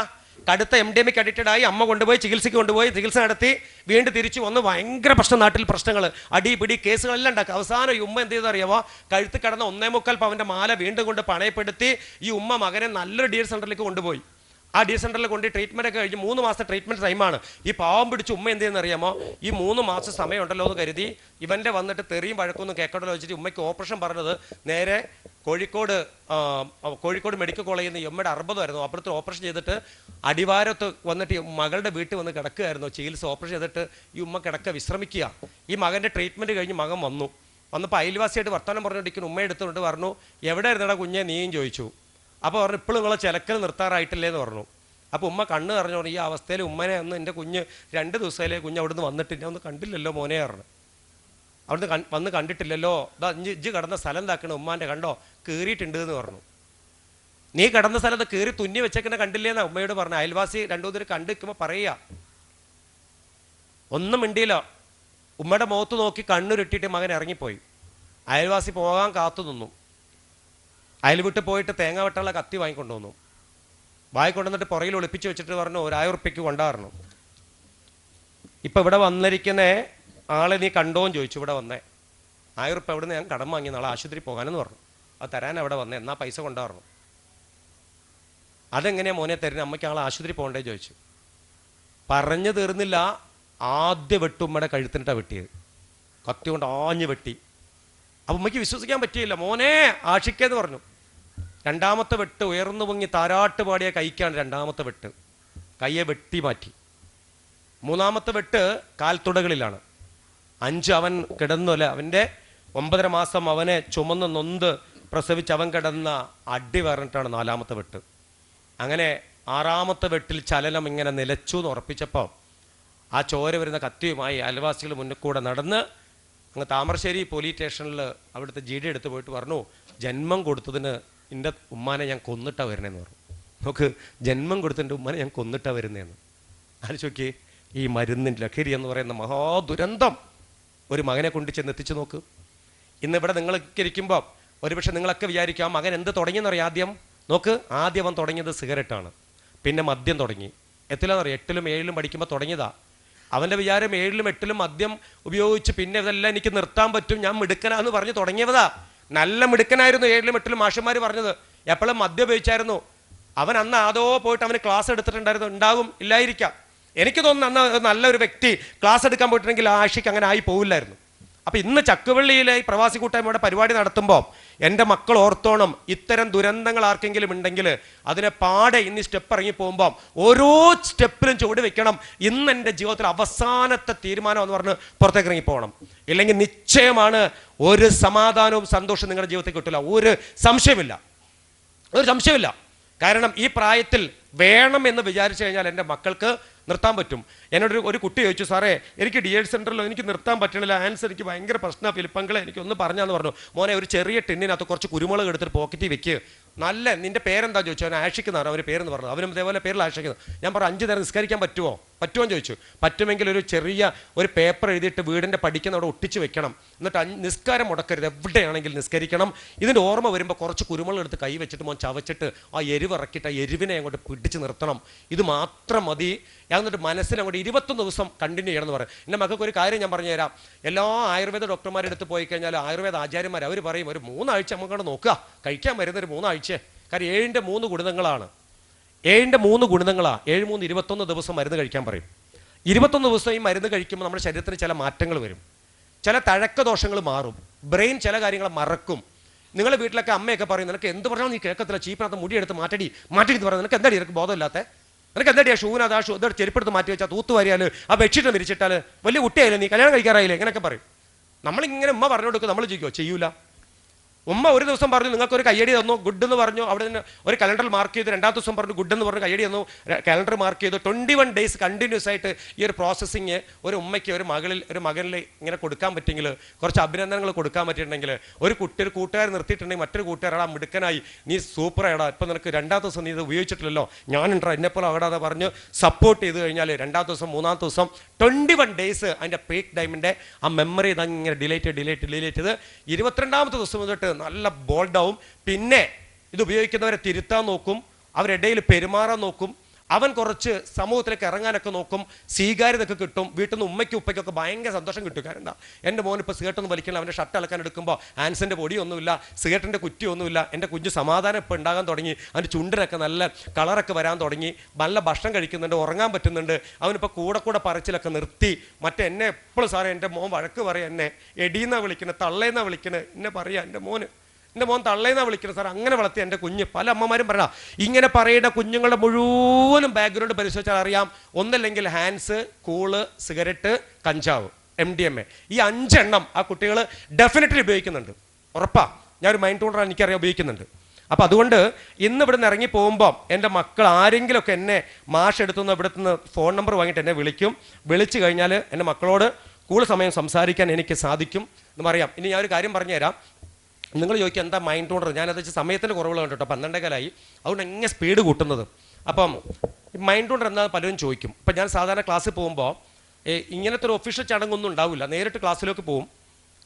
കടുത്ത MDMAക്ക് അഡിക്റ്റഡ് ആയി. അമ്മ കൊണ്ടുപോയി ചികിത്സയ്ക്ക് കൊണ്ടുപോയി, ചികിത്സ നടത്തി, വീണ്ടും തിരിച്ചു വന്ന് ഭയങ്കര പ്രശ്നം, നാട്ടിൽ പ്രശ്നങ്ങൾ, അടിപിടി, കേസുകളെല്ലാം ഉണ്ടാക്കി. അവസാനം ഈ ഉമ്മ എന്ത് ചെയ്തെന്ന് അറിയാമോ? കഴുത്ത് കിടന്ന 1.25 പവൻ്റെ മാല വീണ്ടും കൊണ്ട് പണയപ്പെടുത്തി ഈ ഉമ്മ മകനെ നല്ലൊരു DH സെൻ്ററിലേക്ക് കൊണ്ടുപോയി. ആ DH സെൻ്ററിൽ കൊണ്ട് ട്രീറ്റ്മെൻ്റ് ഒക്കെ കഴിഞ്ഞ് 3 മാസത്തെ ട്രീറ്റ്മെൻറ്റ് ടൈമാണ്. ഈ പാവം പിടിച്ച് ഉമ്മ എന്ത് ചെയ്യുന്ന അറിയാമോ? ഈ 3 മാസം സമയമുണ്ടല്ലോ എന്ന് കരുതി ഇവൻ്റെ വന്നിട്ട് തെറിയും വഴക്കൊന്നും കേൾക്കണ്ടല്ലോ വെച്ചിട്ട് ഉമ്മയ്ക്ക് ഓപ്പറേഷൻ പറഞ്ഞത് നേരെ കോഴിക്കോട് മെഡിക്കൽ കോളേജിൽ നിന്ന് എമ്മയുടെ 60 ആയിരുന്നു. അപ്പുറത്ത് ഓപ്പറേഷൻ ചെയ്തിട്ട് അടിവാരത്ത് വന്നിട്ട് മകളുടെ വീട്ടിൽ വന്ന് കിടക്കുകയായിരുന്നു. ചികിത്സ ഓപ്പറേഷൻ ചെയ്തിട്ട് ഈ ഉമ്മ കിടക്കുക, വിശ്രമിക്കുക. ഈ മകൻ്റെ ട്രീറ്റ്മെൻറ്റ് കഴിഞ്ഞ് മകൻ വന്നപ്പോൾ അയൽവാസിയായിട്ട് വർത്തമാനം പറഞ്ഞുകൊണ്ടിരിക്കുന്നു. ഉമ്മ എടുത്തുകൊണ്ട് പറഞ്ഞു, എവിടെ ഇരുന്നടാ കുഞ്ഞെ നീയും ചോദിച്ചു. അപ്പോൾ പറഞ്ഞു, ഇപ്പോഴും നിങ്ങളെ ചിലക്കൽ നിർത്താറായിട്ടില്ലേ എന്ന് പറഞ്ഞു. അപ്പോൾ ഉമ്മ കണ്ണ് പറഞ്ഞു, ഈ അവസ്ഥയിൽ ഉമ്മനെ ഒന്ന് എൻ്റെ കുഞ്ഞ് 2 ദിവസത്തിലേ കുഞ്ഞ് അവിടുന്ന് വന്നിട്ടില്ല, ഒന്ന് കണ്ടില്ലല്ലോ മോനെ പറഞ്ഞു. അവിടുന്ന് വന്ന് കണ്ടിട്ടില്ലല്ലോ, ഇതാ ഇജ്ജ് കിടന്ന സ്ഥലം എന്താക്കണ ഉമ്മാൻ്റെ കണ്ടോ കീറിയിട്ടുണ്ട് എന്ന് പറഞ്ഞു. നീ കിടന്ന സ്ഥലത്ത് കീറി തുന്നി വെച്ചേക്കണ കണ്ടില്ലേന്നാ ഉമ്മയോട് പറഞ്ഞു. അയൽവാസി 2-3 കണ്ടു നിൽക്കുമ്പോൾ പറയുക, ഒന്നും മിണ്ടിയില്ല. ഉമ്മയുടെ മുഖത്ത് നോക്കി കണ്ണുരുട്ടിയിട്ട് മകൻ ഇറങ്ങിപ്പോയി. അയൽവാസി പോകാൻ കാത്തു നിന്നു. അയൽ വിട്ട് പോയിട്ട് തേങ്ങ വെട്ടാനുള്ള കത്തി വാങ്ങിക്കൊണ്ടുവന്നു. വാങ്ങിക്കൊണ്ടുവന്നിട്ട് പുറകിൽ ഒളിപ്പിച്ച് വെച്ചിട്ട് പറഞ്ഞു, 1000 ഉറുപ്പിക്ക് കൊണ്ടായിരുന്നു. ഇപ്പം ഇവിടെ വന്നിരിക്കുന്ന ആളെ നീ കണ്ടോന്ന് ചോദിച്ചു. ഇവിടെ വന്നേ 1000 ഉറുപ്പ എവിടെ നിന്ന് ഞാൻ കടം വാങ്ങി, നാളെ ആശുപത്രി പോകാനെന്ന് പറഞ്ഞു. അത് തരാൻ അവിടെ വന്നേ, എന്നാ പൈസ കൊണ്ടായിരുന്നു. അതെങ്ങനെയാണ് മോനെ തരുന്നത്? അമ്മയ്ക്ക് ആളെ ആശുപത്രി പോകണ്ടേ ചോദിച്ചു. പറഞ്ഞു തീർന്നില്ല. ആദ്യ വെട്ടുമ്മയുടെ കഴുത്തിനിട്ടാണ് വെട്ടിയത്, കത്തി കൊണ്ട് ആഞ്ഞ് വെട്ടി. അപ്പം ഉമ്മയ്ക്ക് വിശ്വസിക്കാൻ പറ്റിയില്ല. മോനെ ആഷിക്കേന്ന് പറഞ്ഞു. 2ാമത്തെ വെട്ട് ഉയർന്നു പൊങ്ങി താരാട്ട് പാടിയ കൈക്കാണ് 2ാമത്തെ വെട്ട്. കയ്യെ വെട്ടി മാറ്റി. 3ാമത്തെ വെട്ട് കാൽത്തുടകളിലാണ്. 5 അവൻ കിടന്നു, അല്ല അവൻ്റെ 9.5 മാസം അവനെ ചുമന്ന് നൊന്ത് പ്രസവിച്ച് അവൻ കിടന്ന അടി പറഞ്ഞിട്ടാണ് 4ാമത്തെ വെട്ട്. അങ്ങനെ 6ാമത്തെ വെട്ടിൽ ചലനം ഇങ്ങനെ നിലച്ചു എന്ന് ഉറപ്പിച്ചപ്പോൾ ആ ചോര വരുന്ന കത്തിയുമായി അയൽവാസികൾ മുന്നിൽ കൂടെ നടന്ന് അങ്ങ് താമരശ്ശേരി പോലീസ് സ്റ്റേഷനിൽ അവിടുത്തെ GD എടുത്ത് പോയിട്ട് പറഞ്ഞു, ജന്മം കൊടുത്തതിന് എൻ്റെ ഉമ്മാനെ ഞാൻ കൊന്നിട്ടാണ് വരുന്നതെന്ന് പറഞ്ഞു. നോക്ക്, ജന്മം കൊടുത്തതിൻ്റെ ഉമ്മാനെ ഞാൻ കൊന്നിട്ടാണ് വരുന്നതെന്ന് ആലോചിച്ച്. ഈ മരുന്നിൻ്റെ ലഹരി എന്ന് പറയുന്ന മഹാദുരന്തം ഒരു മകനെ കൊണ്ട് ചെന്ന് എത്തിച്ചു നോക്ക്. ഇന്നിവിടെ നിങ്ങളൊക്കെ ഇരിക്കുമ്പോൾ ഒരുപക്ഷെ നിങ്ങളൊക്കെ വിചാരിക്കാം മകൻ എന്ത് തുടങ്ങിയെന്നറിയാം. ആദ്യം അവൻ തുടങ്ങിയത് സിഗരറ്റാണ്, പിന്നെ മദ്യം തുടങ്ങി. എത്തിലാന്നറിയാം, 8ലും 7ലും പഠിക്കുമ്പോൾ തുടങ്ങിയതാ. അവൻ്റെ വിചാരം 7ലും 8ലും മദ്യം ഉപയോഗിച്ച് പിന്നെ ഇതെല്ലാം എനിക്ക് നിർത്താൻ പറ്റും, ഞാൻ മിടുക്കനാന്ന് പറഞ്ഞ് തുടങ്ങിയതാ. നല്ല മിടുക്കനായിരുന്നു 7ലും 8ലും മാഷന്മാർ പറഞ്ഞത്. എപ്പോഴും മദ്യം ഉപയോഗിച്ചായിരുന്നു അവൻ. അന്ന് അതോ പോയിട്ട് അവന് ക്ലാസ് എടുത്തിട്ടുണ്ടായിരുന്നു, ഉണ്ടാകും, ഇല്ലായിരിക്കാം. എനിക്ക് തോന്നുന്നു അന്ന് നല്ലൊരു വ്യക്തി ക്ലാസ് എടുക്കാൻ പോയിട്ടുണ്ടെങ്കിൽ ആഷിക്ക് അങ്ങനെ ആയി പോവില്ലായിരുന്നു. അപ്പം ഇന്ന് ചക്കുവള്ളിയിലെ ഈ പ്രവാസി കൂട്ടായ്മയുടെ പരിപാടി നടത്തുമ്പോൾ എൻ്റെ മക്കൾ ഓർത്തോണം, ഇത്തരം ദുരന്തങ്ങൾ ആർക്കെങ്കിലും ഉണ്ടെങ്കിൽ അതിനെ പാടെ ഇന്ന് സ്റ്റെപ്പ് ഇറങ്ങി പോകുമ്പോൾ ഓരോ സ്റ്റെപ്പിലും ചുവട് വെക്കണം. ഇന്ന് എൻ്റെ ജീവിതത്തിൽ അവസാനത്തെ തീരുമാനം എന്ന് പറഞ്ഞ് പുറത്തേക്ക് ഇറങ്ങി പോകണം. ഇല്ലെങ്കിൽ നിശ്ചയമാണ് ഒരു സമാധാനവും സന്തോഷവും നിങ്ങളുടെ ജീവിതത്തിൽ കിട്ടില്ല. ഒരു സംശയമില്ല. കാരണം ഈ പ്രായത്തിൽ വേണം എന്ന് വിചാരിച്ചു കഴിഞ്ഞാൽ എൻ്റെ മക്കൾക്ക് നിർത്താൻ പറ്റും. എന്നോട് ഒരു കുട്ടി ചോദിച്ചു, സാറേ എനിക്ക് DH സെൻ്ററിലോ എനിക്ക് നിർത്താൻ പറ്റണില്ല, ആൻസർ എനിക്ക് ഭയങ്കര പ്രശ്നമാണ്, ഫിലിപ്പങ്കളെ എനിക്കൊന്ന് പറഞ്ഞാന്ന് പറഞ്ഞു. മോനെ ഒരു ചെറിയ ടിന്നിനകത്ത് കുറച്ച് കുരുമുളക് എടുത്തിട്ട് പോക്കറ്റിൽ വെക്കുക, നല്ല നിൻ്റെ പേരെന്താ ചോദിച്ചു. അവൻ ആഷിക്കുന്നതാണ് അവർ പേരെന്ന് പറഞ്ഞു. അവനും ഇതേപോലെ പേരിൽ ആഷിക്കുന്നത്. ഞാൻ പറഞ്ഞു 5 നേരം നിസ്കരിക്കാൻ പറ്റുമോ എന്ന് ചോദിച്ചു. പറ്റുമെങ്കിൽ ഒരു ചെറിയ ഒരു പേപ്പർ എഴുതിയിട്ട് വീടിൻ്റെ പഠിക്കുന്ന അവിടെ ഒട്ടിച്ച് വെക്കണം. എന്നിട്ട് നിസ്കാരം മുടക്കരുത്, എവിടെയാണെങ്കിൽ നിസ്കരിക്കണം. ഇതിൻ്റെ ഓർമ്മ വരുമ്പോൾ കുറച്ച് കുരുമുളക് എടുത്ത് കൈ വെച്ചിട്ട് മോൻ ചവച്ചിട്ട് ആ എരിവ് ഇറക്കിയിട്ട് ആ എരിവിനെ അങ്ങോട്ട് പിടിച്ച് നിർത്തണം. ഇത് മാത്രം മതി. ഞാൻ എന്നിട്ട് മനസ്സിൽ അങ്ങോട്ട് 21 ദിവസം കണ്ടിന്യൂ ചെയ്യണം എന്ന് പറയും. എൻ്റെ മക്കൾക്ക് ഒരു കാര്യം ഞാൻ പറഞ്ഞു തരാം. എല്ലാ ആയുർവേദ ഡോക്ടർമാരുടെ അടുത്ത് പോയി കഴിഞ്ഞാൽ ആയുർവേദ ആചാര്യന്മാർ അവർ പറയും ഒരു 3 ആഴ്ച നമുക്കവിടെ നോക്കുക, കഴിക്കാൻ വരുന്നൊരു 3 ആഴ്ച. കാര്യം 7ൻ്റെ 3 ഗുണിതങ്ങളാണ്. 7 3 21 ദിവസം മരുന്ന് കഴിക്കാൻ പറയും. 21 ദിവസം ഈ മരുന്ന് കഴിക്കുമ്പോൾ നമ്മുടെ ശരീരത്തിന് ചില മാറ്റങ്ങൾ വരും, ചില തഴക്ക ദോഷങ്ങൾ മാറും, ബ്രെയിൻ ചില കാര്യങ്ങൾ മറക്കും. നിങ്ങളുടെ വീട്ടിലൊക്കെ അമ്മയൊക്കെ പറയും നിനക്ക് എന്ത് പറഞ്ഞാൽ നീ കേൾക്കത്തില്ല, ചീപ്പിനകത്ത് മുടിയെടുത്ത് മാറ്റടി എന്ന് പറയുന്നത് നിനക്ക് എന്താടി നിനക്ക് ബോധമില്ലാത്ത, നിനക്ക് എന്താടിയാ ഷൂനത് ചെരുപ്പെടുത്ത് മാറ്റി വെച്ചാൽ തൂത്ത് വാരിയാൽ ആ ബെഡ്ഷീറ്റ് വിരിച്ചിട്ടാൽ വലിയ കുട്ടിയായില്ലേ, നീ കല്യാണം കഴിക്കാറായില്ലേ, ഇങ്ങനെയൊക്കെ പറയും. നമ്മളിങ്ങനെ ഉമ്മ പറഞ്ഞു കൊടുക്കും, നമ്മൾ ചെയ്യൂല. ഉമ്മ ഒരു ദിവസം പറഞ്ഞു നിങ്ങൾക്കൊരു കയ്യടി തന്നു, ഗുഡ് എന്ന് പറഞ്ഞു, അവിടെ നിന്ന് ഒരു കലണ്ടർ മാർക്ക് ചെയ്തു. 2ാമത്തെ ദിവസം പറഞ്ഞു ഗുഡ് എന്ന് പറഞ്ഞു, കയ്യടി തന്നു, കലണ്ടർ മാർക്ക് ചെയ്തു. 21 days കണ്ടിന്യൂസ് ആയിട്ട് ഈ ഒരു പ്രോസസ്സിങ് ഒരു ഉമ്മയ്ക്ക് ഒരു മകനിൽ ഇങ്ങനെ കൊടുക്കാൻ പറ്റിയെങ്കിൽ, കുറച്ച് അഭിനന്ദനങ്ങൾ കൊടുക്കാൻ പറ്റിയിട്ടുണ്ടെങ്കിൽ, ഒരു കൂട്ടുകാർ നിർത്തിയിട്ടുണ്ടെങ്കിൽ മറ്റൊരു കൂട്ടുകാരാടാ മിടുക്കനായി, നീ സൂപ്പറായിടാ, ഇപ്പം നിനക്ക് 2ാമത്തെ ദിവസം നീ ഇത് ഉപയോഗിച്ചിട്ടില്ലല്ലോ, ഞാനുണ്ടോ എന്നെപ്പോലെ ആടാതെ പറഞ്ഞ് സപ്പോർട്ട് ചെയ്ത് കഴിഞ്ഞാൽ 2ാമത്തെ ദിവസം 3ാമത്തെ ദിവസം 21 days അതിൻ്റെ പീക്ക് ടൈമിൻ്റെ ആ മെമ്മറി ഇതങ്ങനെ ഡിലേറ്റ് ചെയ്ത് 22ാമത്തെ ദിവസം വന്നിട്ട് നല്ല ബോൾഡാവും. പിന്നെ ഇത് ഉപയോഗിക്കുന്നവരെ തിരുത്താൻ നോക്കും, അവരിടയിൽ പെരുമാറാൻ നോക്കും, അവൻ കുറച്ച് സമൂഹത്തിലേക്ക് ഇറങ്ങാനൊക്കെ നോക്കും, സ്വീകാര്യതൊക്കെ കിട്ടും. വീട്ടിൽ നിന്ന് ഉമ്മയ്ക്കും ഉപ്പയ്ക്കൊക്കെ ഭയങ്കര സന്തോഷം കിട്ടും. കാരണം എൻ്റെ മോൻ ഇപ്പോൾ സിഗരറ്റൊന്നും വലിക്കില്ല, അവൻ്റെ ഷർട്ട് അളക്കാൻ എടുക്കുമ്പോൾ ആൻസിൻ്റെ പൊടിയൊന്നുമില്ല, സിഗരറ്റിൻ്റെ കുറ്റിയൊന്നുമില്ല, എൻ്റെ കുഞ്ഞ് സമാധാനം ഇപ്പോൾ ഉണ്ടാകാൻ തുടങ്ങി, അവൻ്റെ ചുണ്ടിനൊക്കെ നല്ല കളറൊക്കെ വരാൻ തുടങ്ങി, നല്ല ഭക്ഷണം കഴിക്കുന്നുണ്ട്, ഉറങ്ങാൻ പറ്റുന്നുണ്ട്, അവനിപ്പോൾ കൂടെ പറച്ചിലൊക്കെ നിർത്തി. എന്നെ എപ്പോഴും സാറേ എൻ്റെ മോൻ വഴക്ക് പറയാം, എന്നെ എടീന്നാണ് വിളിക്കുന്നത്, തള്ളേന്നാണ് വിളിക്കുന്നത്, എന്നെ പറയാം എൻ്റെ മോൻ തള്ളേന്നാ വിളിക്കുന്നത് സാർ, അങ്ങനെ വളർത്തി എൻ്റെ കുഞ്ഞ്. പല അമ്മമാരും പറയാം ഇങ്ങനെ പറയുന്ന കുഞ്ഞുങ്ങളുടെ മുഴുവനും ബാക്ക്ഗ്രൗണ്ട് പരിശോധിച്ചാൽ അറിയാം. ഒന്നല്ലെങ്കിൽ ഹാൻസ്, കൂള്, സിഗരറ്റ്, കഞ്ചാവ്, MDMA, ഈ 5 എണ്ണം ആ കുട്ടികൾ ഡെഫിനറ്റ്ലി ഉപയോഗിക്കുന്നുണ്ട്, ഉറപ്പാ. ഞാനൊരു മൈൻഡ് ടൂണറാണ്, എനിക്കറിയാം ഉപയോഗിക്കുന്നുണ്ട്. അപ്പം അതുകൊണ്ട് ഇന്ന് ഇവിടെ നിന്ന് ഇറങ്ങി പോകുമ്പോൾ എൻ്റെ മക്കൾ ആരെങ്കിലുമൊക്കെ എന്നെ മാഷ് ഇവിടുന്ന് ഫോൺ നമ്പർ വാങ്ങിയിട്ട് എന്നെ വിളിച്ചു കഴിഞ്ഞാൽ എൻ്റെ മക്കളോട് കൂടുതൽ സമയം സംസാരിക്കാൻ എനിക്ക് സാധിക്കും എന്ന് പറയാം. ഇനി ഞാനൊരു കാര്യം പറഞ്ഞുതരാം. നിങ്ങൾ ചോദിക്കുക എന്താ മൈൻഡ് ടൂണർ, ഞാനത് വെച്ച് സമയത്തിൻ്റെ കുറവുകൾ കണ്ടിട്ടോ, 12:15 അതുകൊണ്ട് എങ്ങനെ സ്പീഡ് കൂട്ടുന്നത്. അപ്പം മൈൻഡ് ടൂണർ എന്താ പലരും ചോദിക്കും. ഇപ്പം ഞാൻ സാധാരണ ക്ലാസ്സിൽ പോകുമ്പോൾ ഇങ്ങനത്തെ ഒരു ഒഫീഷ്യൽ ചടങ്ങൊന്നും ഉണ്ടാവില്ല, നേരിട്ട് ക്ലാസ്സിലേക്ക് പോകും.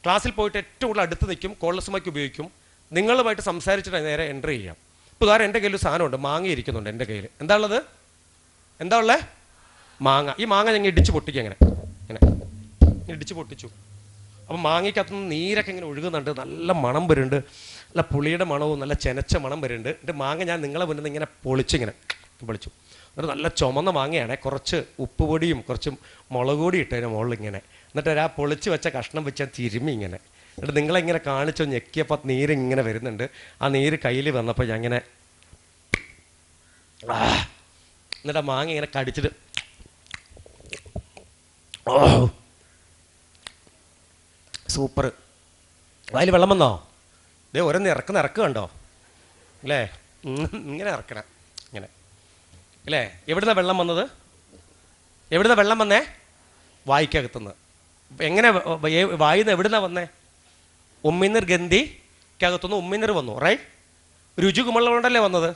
ക്ലാസ്സിൽ പോയിട്ട് ഏറ്റവും കൂടുതൽ അടുത്ത് നിൽക്കും, കോൾലെസ് മൈക്ക് ഉപയോഗിക്കും, നിങ്ങളുമായിട്ട് സംസാരിച്ചിട്ട് നേരെ എൻ്റർ ചെയ്യാം. ഇപ്പോൾ കാരണം എൻ്റെ കയ്യിൽ ഒരു സാധനമുണ്ട്, മാങ്ങ ഇരിക്കുന്നുണ്ട് എൻ്റെ കയ്യിൽ. എന്താ ഉള്ളത്? മാങ്ങ. ഈ മാങ്ങ ഞങ്ങൾ ഇടിച്ച് പൊട്ടിക്കുക, ഇങ്ങനെ ഇടിച്ച് പൊട്ടിച്ചു. അപ്പം മാങ്ങയ്ക്കകത്തുനിന്ന് നീരൊക്കെ ഇങ്ങനെ ഒഴുകുന്നുണ്ട്, നല്ല മണം വരുന്നുണ്ട്, നല്ല പുളിയുടെ മണവും നല്ല ചെനച്ച മണം വരുന്നുണ്ട്. എന്നിട്ട് മാങ്ങ ഞാൻ നിങ്ങളെ മുന്നിൽ നിന്ന് ഇങ്ങനെ പൊളിച്ചു എന്നിട്ട് നല്ല ചുമന്ന മാങ്ങയാണ്, കുറച്ച് ഉപ്പ് പൊടിയും കുറച്ച് മുളക് പൊടി ഇട്ടതിന് മുകളിൽ ഇങ്ങനെ. എന്നിട്ട് ആ പൊളിച്ച് വെച്ച കഷ്ണം വെച്ചാൽ തിരുമ്മി ഇങ്ങനെ. എന്നിട്ട് നിങ്ങളെങ്ങനെ കാണിച്ചോ ഞെക്കിയപ്പോൾ നീരിങ്ങനെ വരുന്നുണ്ട്. ആ നീര് കയ്യിൽ വന്നപ്പോൾ ഞാൻ ഇങ്ങനെ എന്നിട്ട് ആ മാങ്ങ ഇങ്ങനെ കടിച്ചിട്ട് സൂപ്പർ. അതിൽ വെള്ളം വന്നോ? ഓരോന്ന് ഇറക്ക് കണ്ടോ അല്ലേ? ഇങ്ങനെ ഇറക്കണം ഇങ്ങനെ അല്ലേ? എവിടുന്ന വെള്ളം വന്നത്? വെള്ളം വന്നേ? വായിക്കകത്തുനിന്ന്. എങ്ങനെ വായിന്ന് എവിടുന്നാ വന്നേ? ഉമ്മിനീർ ഗന്ധിക്കകത്തുനിന്ന് ഉമ്മിനീർ വന്നു, റൈറ്റ്? രുചി കുമളകൊണ്ടല്ലേ വന്നത്.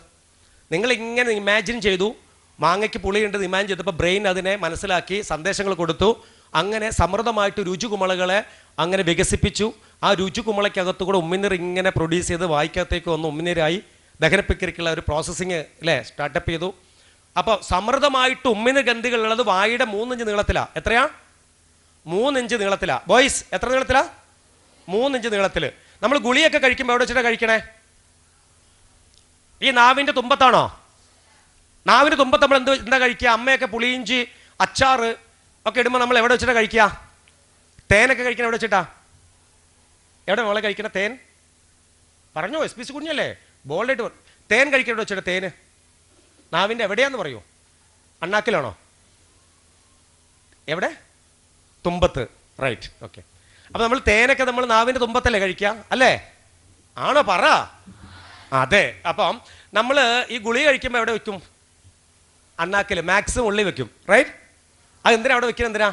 നിങ്ങളിങ്ങനെ ഇമാജിൻ ചെയ്തു, മാങ്ങയ്ക്ക് പുളിയുണ്ടെന്ന് ഇമാജിൻ ചെയ്തപ്പോൾ ബ്രെയിൻ അതിനെ മനസ്സിലാക്കി സന്ദേശങ്ങൾ കൊടുത്തു. അങ്ങനെ സമൃദ്ധമായിട്ട് രുചികുമളകളെ അങ്ങനെ വികസിപ്പിച്ചു. ആ രുചികുമളയ്ക്കകത്തുകൂടെ ഉമ്മിനീർ ഇങ്ങനെ പ്രൊഡ്യൂസ് ചെയ്ത് വായിക്കകത്തേക്ക് വന്ന് ഉമ്മിനീരായി ദഹനപ്രക്രിയക്കുള്ള ഒരു പ്രോസസ്സിങ് അല്ലേ സ്റ്റാർട്ടപ്പ് ചെയ്തു. അപ്പോൾ സമൃദ്ധമായിട്ട് ഉമ്മിനീർ ഗന്ധികളുള്ളത് വായുടെ 3 ഇഞ്ച് നീളത്തിലാണ്. എത്രയാ? 3 ഇഞ്ച് നീളത്തിലാണ്. ബോയ്സ് എത്ര നീളത്തിലാണ്? 3 ഇഞ്ച് നീളത്തിൽ. നമ്മൾ ഗുളിയൊക്കെ കഴിക്കുമ്പോൾ എവിടെ വെച്ചിട്ടാണ് കഴിക്കണേ? ഈ നാവിൻ്റെ തുമ്പത്താണോ? നാവിൻ്റെ തുമ്പത്ത് നമ്മൾ എന്താ കഴിക്കുക? അമ്മയൊക്കെ പുളിയിഞ്ചി അച്ചാറ് ഒക്കെ ഇടുമ്പോൾ നമ്മൾ എവിടെ വെച്ചിട്ടാണ് കഴിക്കുക? തേനൊക്കെ കഴിക്കണം എവിടെ വെച്ചിട്ടാ? എവിടെ മോളെ കഴിക്കണ തേൻ? പറഞ്ഞോ, SP കുഞ്ഞല്ലേ, ബോൾഡായിട്ട്. തേൻ കഴിക്കണോ വെച്ചിട്ട്? തേന് നാവിൻ്റെ എവിടെയാന്ന് പറയൂ? അണ്ണാക്കിലാണോ? എവിടെ? തുമ്പത്ത്. Right, okay. അപ്പം നമ്മൾ തേനൊക്കെ നമ്മൾ നാവിൻ്റെ തുമ്പത്തല്ലേ കഴിക്കുക, അല്ലേ? ആണോ? പറ. അതെ. അപ്പം നമ്മൾ ഈ ഗുളിക കഴിക്കുമ്പോൾ എവിടെ വെക്കും? അണ്ണാക്കിൽ, മാക്സിമം ഉള്ളി വെക്കും. റൈറ്റ്. അതെന്തിനാ അവിടെ വെക്കുന്നത്? എന്തിനാ?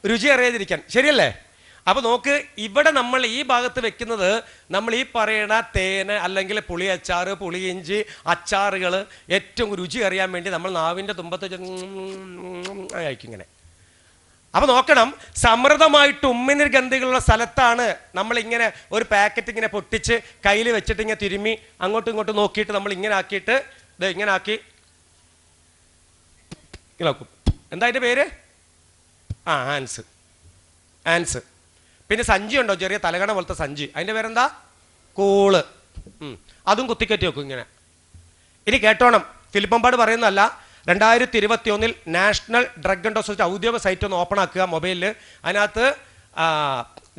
രുചി അറിയാതിരിക്കാൻ, ശരിയല്ലേ? അപ്പോൾ നോക്ക്, ഇവിടെ നമ്മൾ ഈ ഭാഗത്ത് വെക്കുന്നത് നമ്മൾ ഈ പറയണ തേന് അല്ലെങ്കിൽ പുളി അച്ചാറ്, പുളി ഇഞ്ചി അച്ചാറുകൾ ഏറ്റവും രുചി അറിയാൻ വേണ്ടി നമ്മൾ നാവിൻ്റെ തുമ്പത്ത് കഴിക്കും ഇങ്ങനെ. അപ്പോൾ നോക്കണം, സമൃദ്ധമായിട്ട് ഉമ്മിനീർ ഗന്ധികളുള്ള സ്ഥലത്താണ് നമ്മളിങ്ങനെ ഒരു പാക്കറ്റ് ഇങ്ങനെ പൊട്ടിച്ച് കയ്യിൽ വെച്ചിട്ട് ഇങ്ങനെ തിരുമ്മി അങ്ങോട്ടും ഇങ്ങോട്ടും നോക്കിയിട്ട് നമ്മൾ ഇങ്ങനെ ആക്കിയിട്ട് ഇത് ഇങ്ങനെ ആക്കി നോക്കും. എന്താ അതിൻ്റെ പേര്? ആൻസ്. പിന്നെ സഞ്ചി ഉണ്ടോ, ചെറിയ തലകണ പോലത്തെ സഞ്ചി, അതിൻ്റെ പേരെന്താ? കൂള്. അതും കുത്തിക്കറ്റി വെക്കും ഇങ്ങനെ. ഇനി കേട്ടോണം, ഫിലിപ്പമ്പാട് പറയുന്നതല്ല, 2021 നാഷണൽ ഡ്രഗ് ആൻഡ് അതോറിറ്റി ഔദ്യോഗിക സൈറ്റ് ഒന്ന് ഓപ്പൺ ആക്കുക മൊബൈലിൽ. അതിനകത്ത്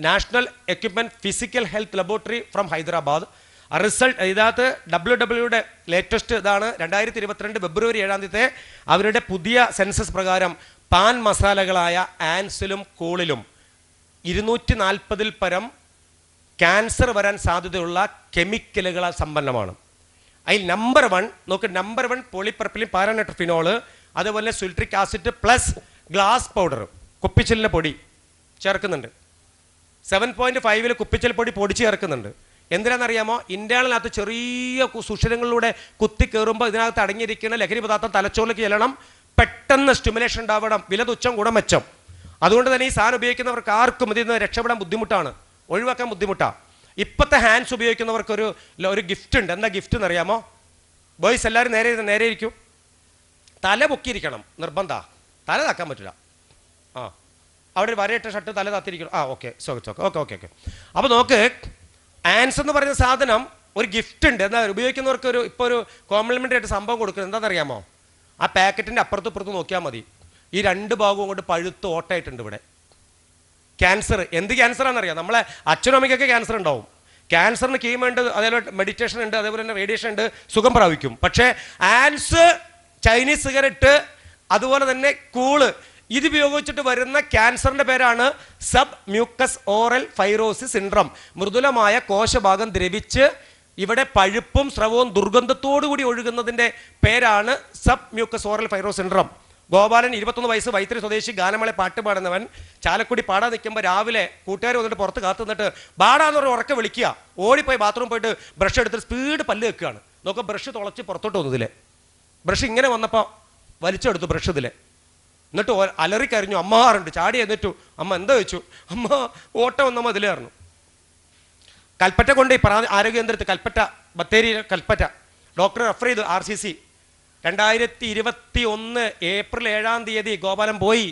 national equipment physical health laboratory from Hyderabad result. ഇതിനകത്ത് WWയുടെ ലേറ്റസ്റ്റ് ഇതാണ്, 2022 ഫെബ്രുവരി 7 അവരുടെ പുതിയ സെൻസസ് പ്രകാരം പാൻ മസാലകളായ ആൻസിലും കൂളിലും 240 പരം ക്യാൻസർ വരാൻ സാധ്യതയുള്ള കെമിക്കലുകളാൽ സമ്പന്നമാണ്. അതിൽ നമ്പർ 1 നോക്ക്, നമ്പർ 1 പോളിപ്രപ്പിലിൻ പാരാനട്രിഫിനോള്, അതുപോലെ citric acid plus glass powder, കുപ്പിച്ചിലിൻ്റെ പൊടി ചേർക്കുന്നുണ്ട്. 7.5 കുപ്പിച്ചിൽ പൊടി പൊടിച്ച് ചേർക്കുന്നുണ്ട്. എന്തിനാണെന്നറിയാമോ? ഇന്ത്യയിനകത്ത് ചെറിയ സുഷിരങ്ങളിലൂടെ കുത്തി കയറുമ്പോൾ ഇതിനകത്ത് അടങ്ങിയിരിക്കുന്ന ലഹരി പദാർത്ഥം തലച്ചോറിലേക്ക് ചെല്ലണം, പെട്ടെന്ന് സ്റ്റിമുലേഷൻ ഉണ്ടാവണം, വില തുച്ഛം ഗുണമെച്ചം. അതുകൊണ്ട് തന്നെ ഈ സാധനം ഉപയോഗിക്കുന്നവർക്ക് ആർക്കും ഇതിൽ നിന്ന് രക്ഷപ്പെടാൻ ബുദ്ധിമുട്ടാണ്, ഒഴിവാക്കാൻ ബുദ്ധിമുട്ടാണ്. ഇപ്പോഴത്തെ ഹാൻഡ്സ് ഉപയോഗിക്കുന്നവർക്ക് ഒരു ഗിഫ്റ്റ് ഉണ്ട്. എന്താ ഗിഫ്റ്റ് എന്നറിയാമോ? ബോയ്സ് എല്ലാവരും നേരെ ഇരിക്കും, തല പൊക്കിയിരിക്കണം, നിർബന്ധ. തല താക്കാൻ പറ്റില്ല. അവിടെ ഒരു വരയിട്ട ഷർട്ട് തല താത്തിരിക്കണം. ഓക്കെ. ഓക്കെ. അപ്പോൾ നോക്ക്, ആൻസ് എന്ന് പറയുന്ന സാധനം ഒരു ഗിഫ്റ്റ് ഉണ്ട്. എന്താ ഉപയോഗിക്കുന്നവർക്ക് ഇപ്പോൾ ഒരു കോംപ്ലിമെൻ്ററി ആയിട്ട് സംഭവം കൊടുക്കുന്നത് എന്താണെന്നറിയാമോ? ആ പാക്കറ്റിൻ്റെ അപ്പുറത്തും ഇപ്പുറത്തും നോക്കിയാൽ മതി, ഈ 2 ഭാഗവും കൊണ്ട് പഴുത്ത് ഓട്ടായിട്ടുണ്ട് ഇവിടെ. ക്യാൻസർ. എന്ത് ക്യാൻസറാണെന്നറിയാം? നമ്മളെ അച്ഛനും അമ്മയ്ക്കൊക്കെ ക്യാൻസർ ഉണ്ടാവും. ക്യാൻസറിന് കീമോ ഉണ്ട്, അതേപോലെ മെഡിറ്റേഷൻ ഉണ്ട്, അതേപോലെ തന്നെ റേഡിയേഷൻ ഉണ്ട്, സുഖം പ്രാപിക്കും. പക്ഷേ ആൻസ്, ചൈനീസ് സിഗരറ്റ്, അതുപോലെ തന്നെ കൂള്, ഇത് ഉപയോഗിച്ചിട്ട് വരുന്ന ക്യാൻസറിൻ്റെ പേരാണ് sub mucous oral fibrosis syndrome. മൃദുലമായ കോശഭാഗം ദ്രവിച്ച് ഇവിടെ പഴുപ്പും സ്രവവും ദുർഗന്ധത്തോടു കൂടി ഒഴുകുന്നതിൻ്റെ പേരാണ് sub mucous oral fibrosis syndrome. Gopalan 21 വയസ്സ്, വൈത്തിരി സ്വദേശി, ഗാനമേള പാട്ട് പാടുന്നവൻ. ചാലക്കുടി പാടാൻ നിൽക്കുമ്പോൾ രാവിലെ കൂട്ടുകാർ വന്നിട്ട് പുറത്ത് കാത്തു നിന്നിട്ട് ബാടാന്ന് പറഞ്ഞ് ഉറക്കെ വിളിക്കുക. ഓടിപ്പോയി ബാത്റൂം പോയിട്ട് ബ്രഷ് എടുത്തിട്ട് സ്പീഡ് പല്ല് വെക്കുകയാണ്. നോക്കുക, ബ്രഷ് തുളച്ച് പുറത്തോട്ട് വന്നതിലെ ബ്രഷ് ഇങ്ങനെ വന്നപ്പോൾ വലിച്ചെടുത്തു ബ്രഷ് ഇതിലെ. എന്നിട്ട് അലറിക്കരിഞ്ഞു. അമ്മാറുണ്ട്, ചാടി എന്നിട്ടു. അമ്മ എന്താ വെച്ചു? അമ്മ ഓട്ടം വന്നമ്മ ഇതിലായിരുന്നു. കൽപ്പറ്റ കൊണ്ട് ആരോഗ്യ കേന്ദ്രത്തിൽ, കൽപ്പറ്റ ബത്തേരി കൽപ്പറ്റ ഡോക്ടർ റെഫർ ചെയ്തു. RCC 2021 ഏപ്രിൽ 7 ഗോപാലൻ പോയി.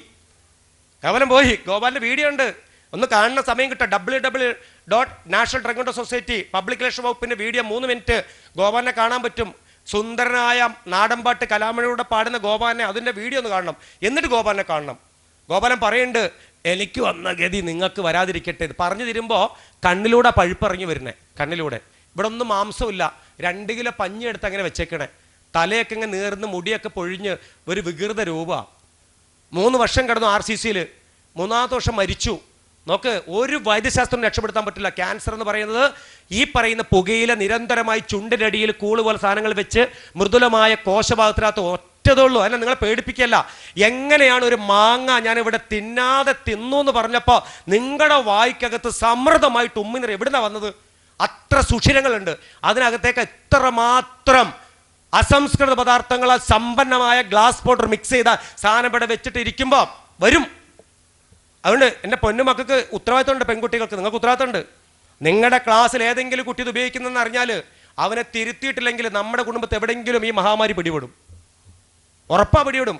ഗോപാലിൻ്റെ വീഡിയോ ഉണ്ട്, ഒന്ന് കാണുന്ന സമയം കിട്ടുക. www.national drug and society public relation വകുപ്പിൻ്റെ വീഡിയോ 3 മിനിറ്റ് ഗോപാലിനെ കാണാൻ പറ്റും. സുന്ദരനായ നാടൻപാട്ട് കലാമണിയുടെ പാടുന്ന ഗോപാലിനെ, അതിൻ്റെ വീഡിയോ ഒന്ന് കാണണം, എന്നിട്ട് ഗോപാലിനെ കാണണം. ഗോപാലൻ പറയുന്നുണ്ട്, എനിക്ക് വന്ന ഗതി നിങ്ങൾക്ക് വരാതിരിക്കട്ടെ. ഇത് പറഞ്ഞു തരുമ്പോൾ കണ്ണിലൂടെ പഴുപ്പിറങ്ങി വരുന്നേ, കണ്ണിലൂടെ. ഇവിടെ ഒന്നും മാംസമില്ല, 2 കിലോ പഞ്ഞി എടുത്ത് അങ്ങനെ വെച്ചേക്കണേ. തലയൊക്കെ ഇങ്ങനെ നേർന്ന് മുടിയൊക്കെ പൊഴിഞ്ഞ് ഒരു വികൃത രൂപ. 3 വർഷം കിടന്നു RCCയിൽ, 3ാമത്തെ വർഷം മരിച്ചു. നോക്ക്, ഒരു വൈദ്യശാസ്ത്രം രക്ഷപ്പെടുത്താൻ പറ്റില്ല. ക്യാൻസർ എന്ന് പറയുന്നത് ഈ പറയുന്ന പുകയില നിരന്തരമായി ചുണ്ടിനടിയിൽ കൂള് പോലെ സാധനങ്ങൾ വെച്ച് മൃദുലമായ കോശഭാഗത്തിനകത്ത് ഒറ്റതേ ഉള്ളൂ. അതിനെ നിങ്ങളെ പേടിപ്പിക്കല്ല. എങ്ങനെയാണ് ഒരു മാങ്ങ ഞാനിവിടെ തിന്നാതെ തിന്നു എന്ന് പറഞ്ഞപ്പോൾ നിങ്ങളുടെ വായ്ക്കകത്ത് സമൃദ്ധമായിട്ട് ഉമ്മിനിറ എവിടുന്നാണ് വന്നത്? അത്ര സുഷിരങ്ങളുണ്ട് അതിനകത്തേക്ക്. എത്രമാത്രം അസംസ്കൃത പദാർത്ഥങ്ങളാൽ സമ്പന്നമായ ഗ്ലാസ് പൗഡർ മിക്സ് ചെയ്ത സാധനം ഇവിടെ വെച്ചിട്ട് ഇരിക്കുമ്പോൾ വരും. അതുകൊണ്ട് എൻ്റെ പൊന്നുമക്കൾക്ക് ഉത്തരവാദിത്തമുണ്ട്, പെൺകുട്ടികൾക്ക് നിങ്ങൾക്ക് ഉത്തരവാദിത്തമുണ്ട്. നിങ്ങളുടെ ക്ലാസ്സിൽ ഏതെങ്കിലും കുട്ടി ഇത് ഉപയോഗിക്കുന്നതെന്ന് അറിഞ്ഞാൽ അവനെ തിരുത്തിയിട്ടില്ലെങ്കിൽ നമ്മുടെ കുടുംബത്തെ എവിടെയെങ്കിലും ഈ മഹാമാരി പിടിപെടും, ഉറപ്പാ പിടിപെടും.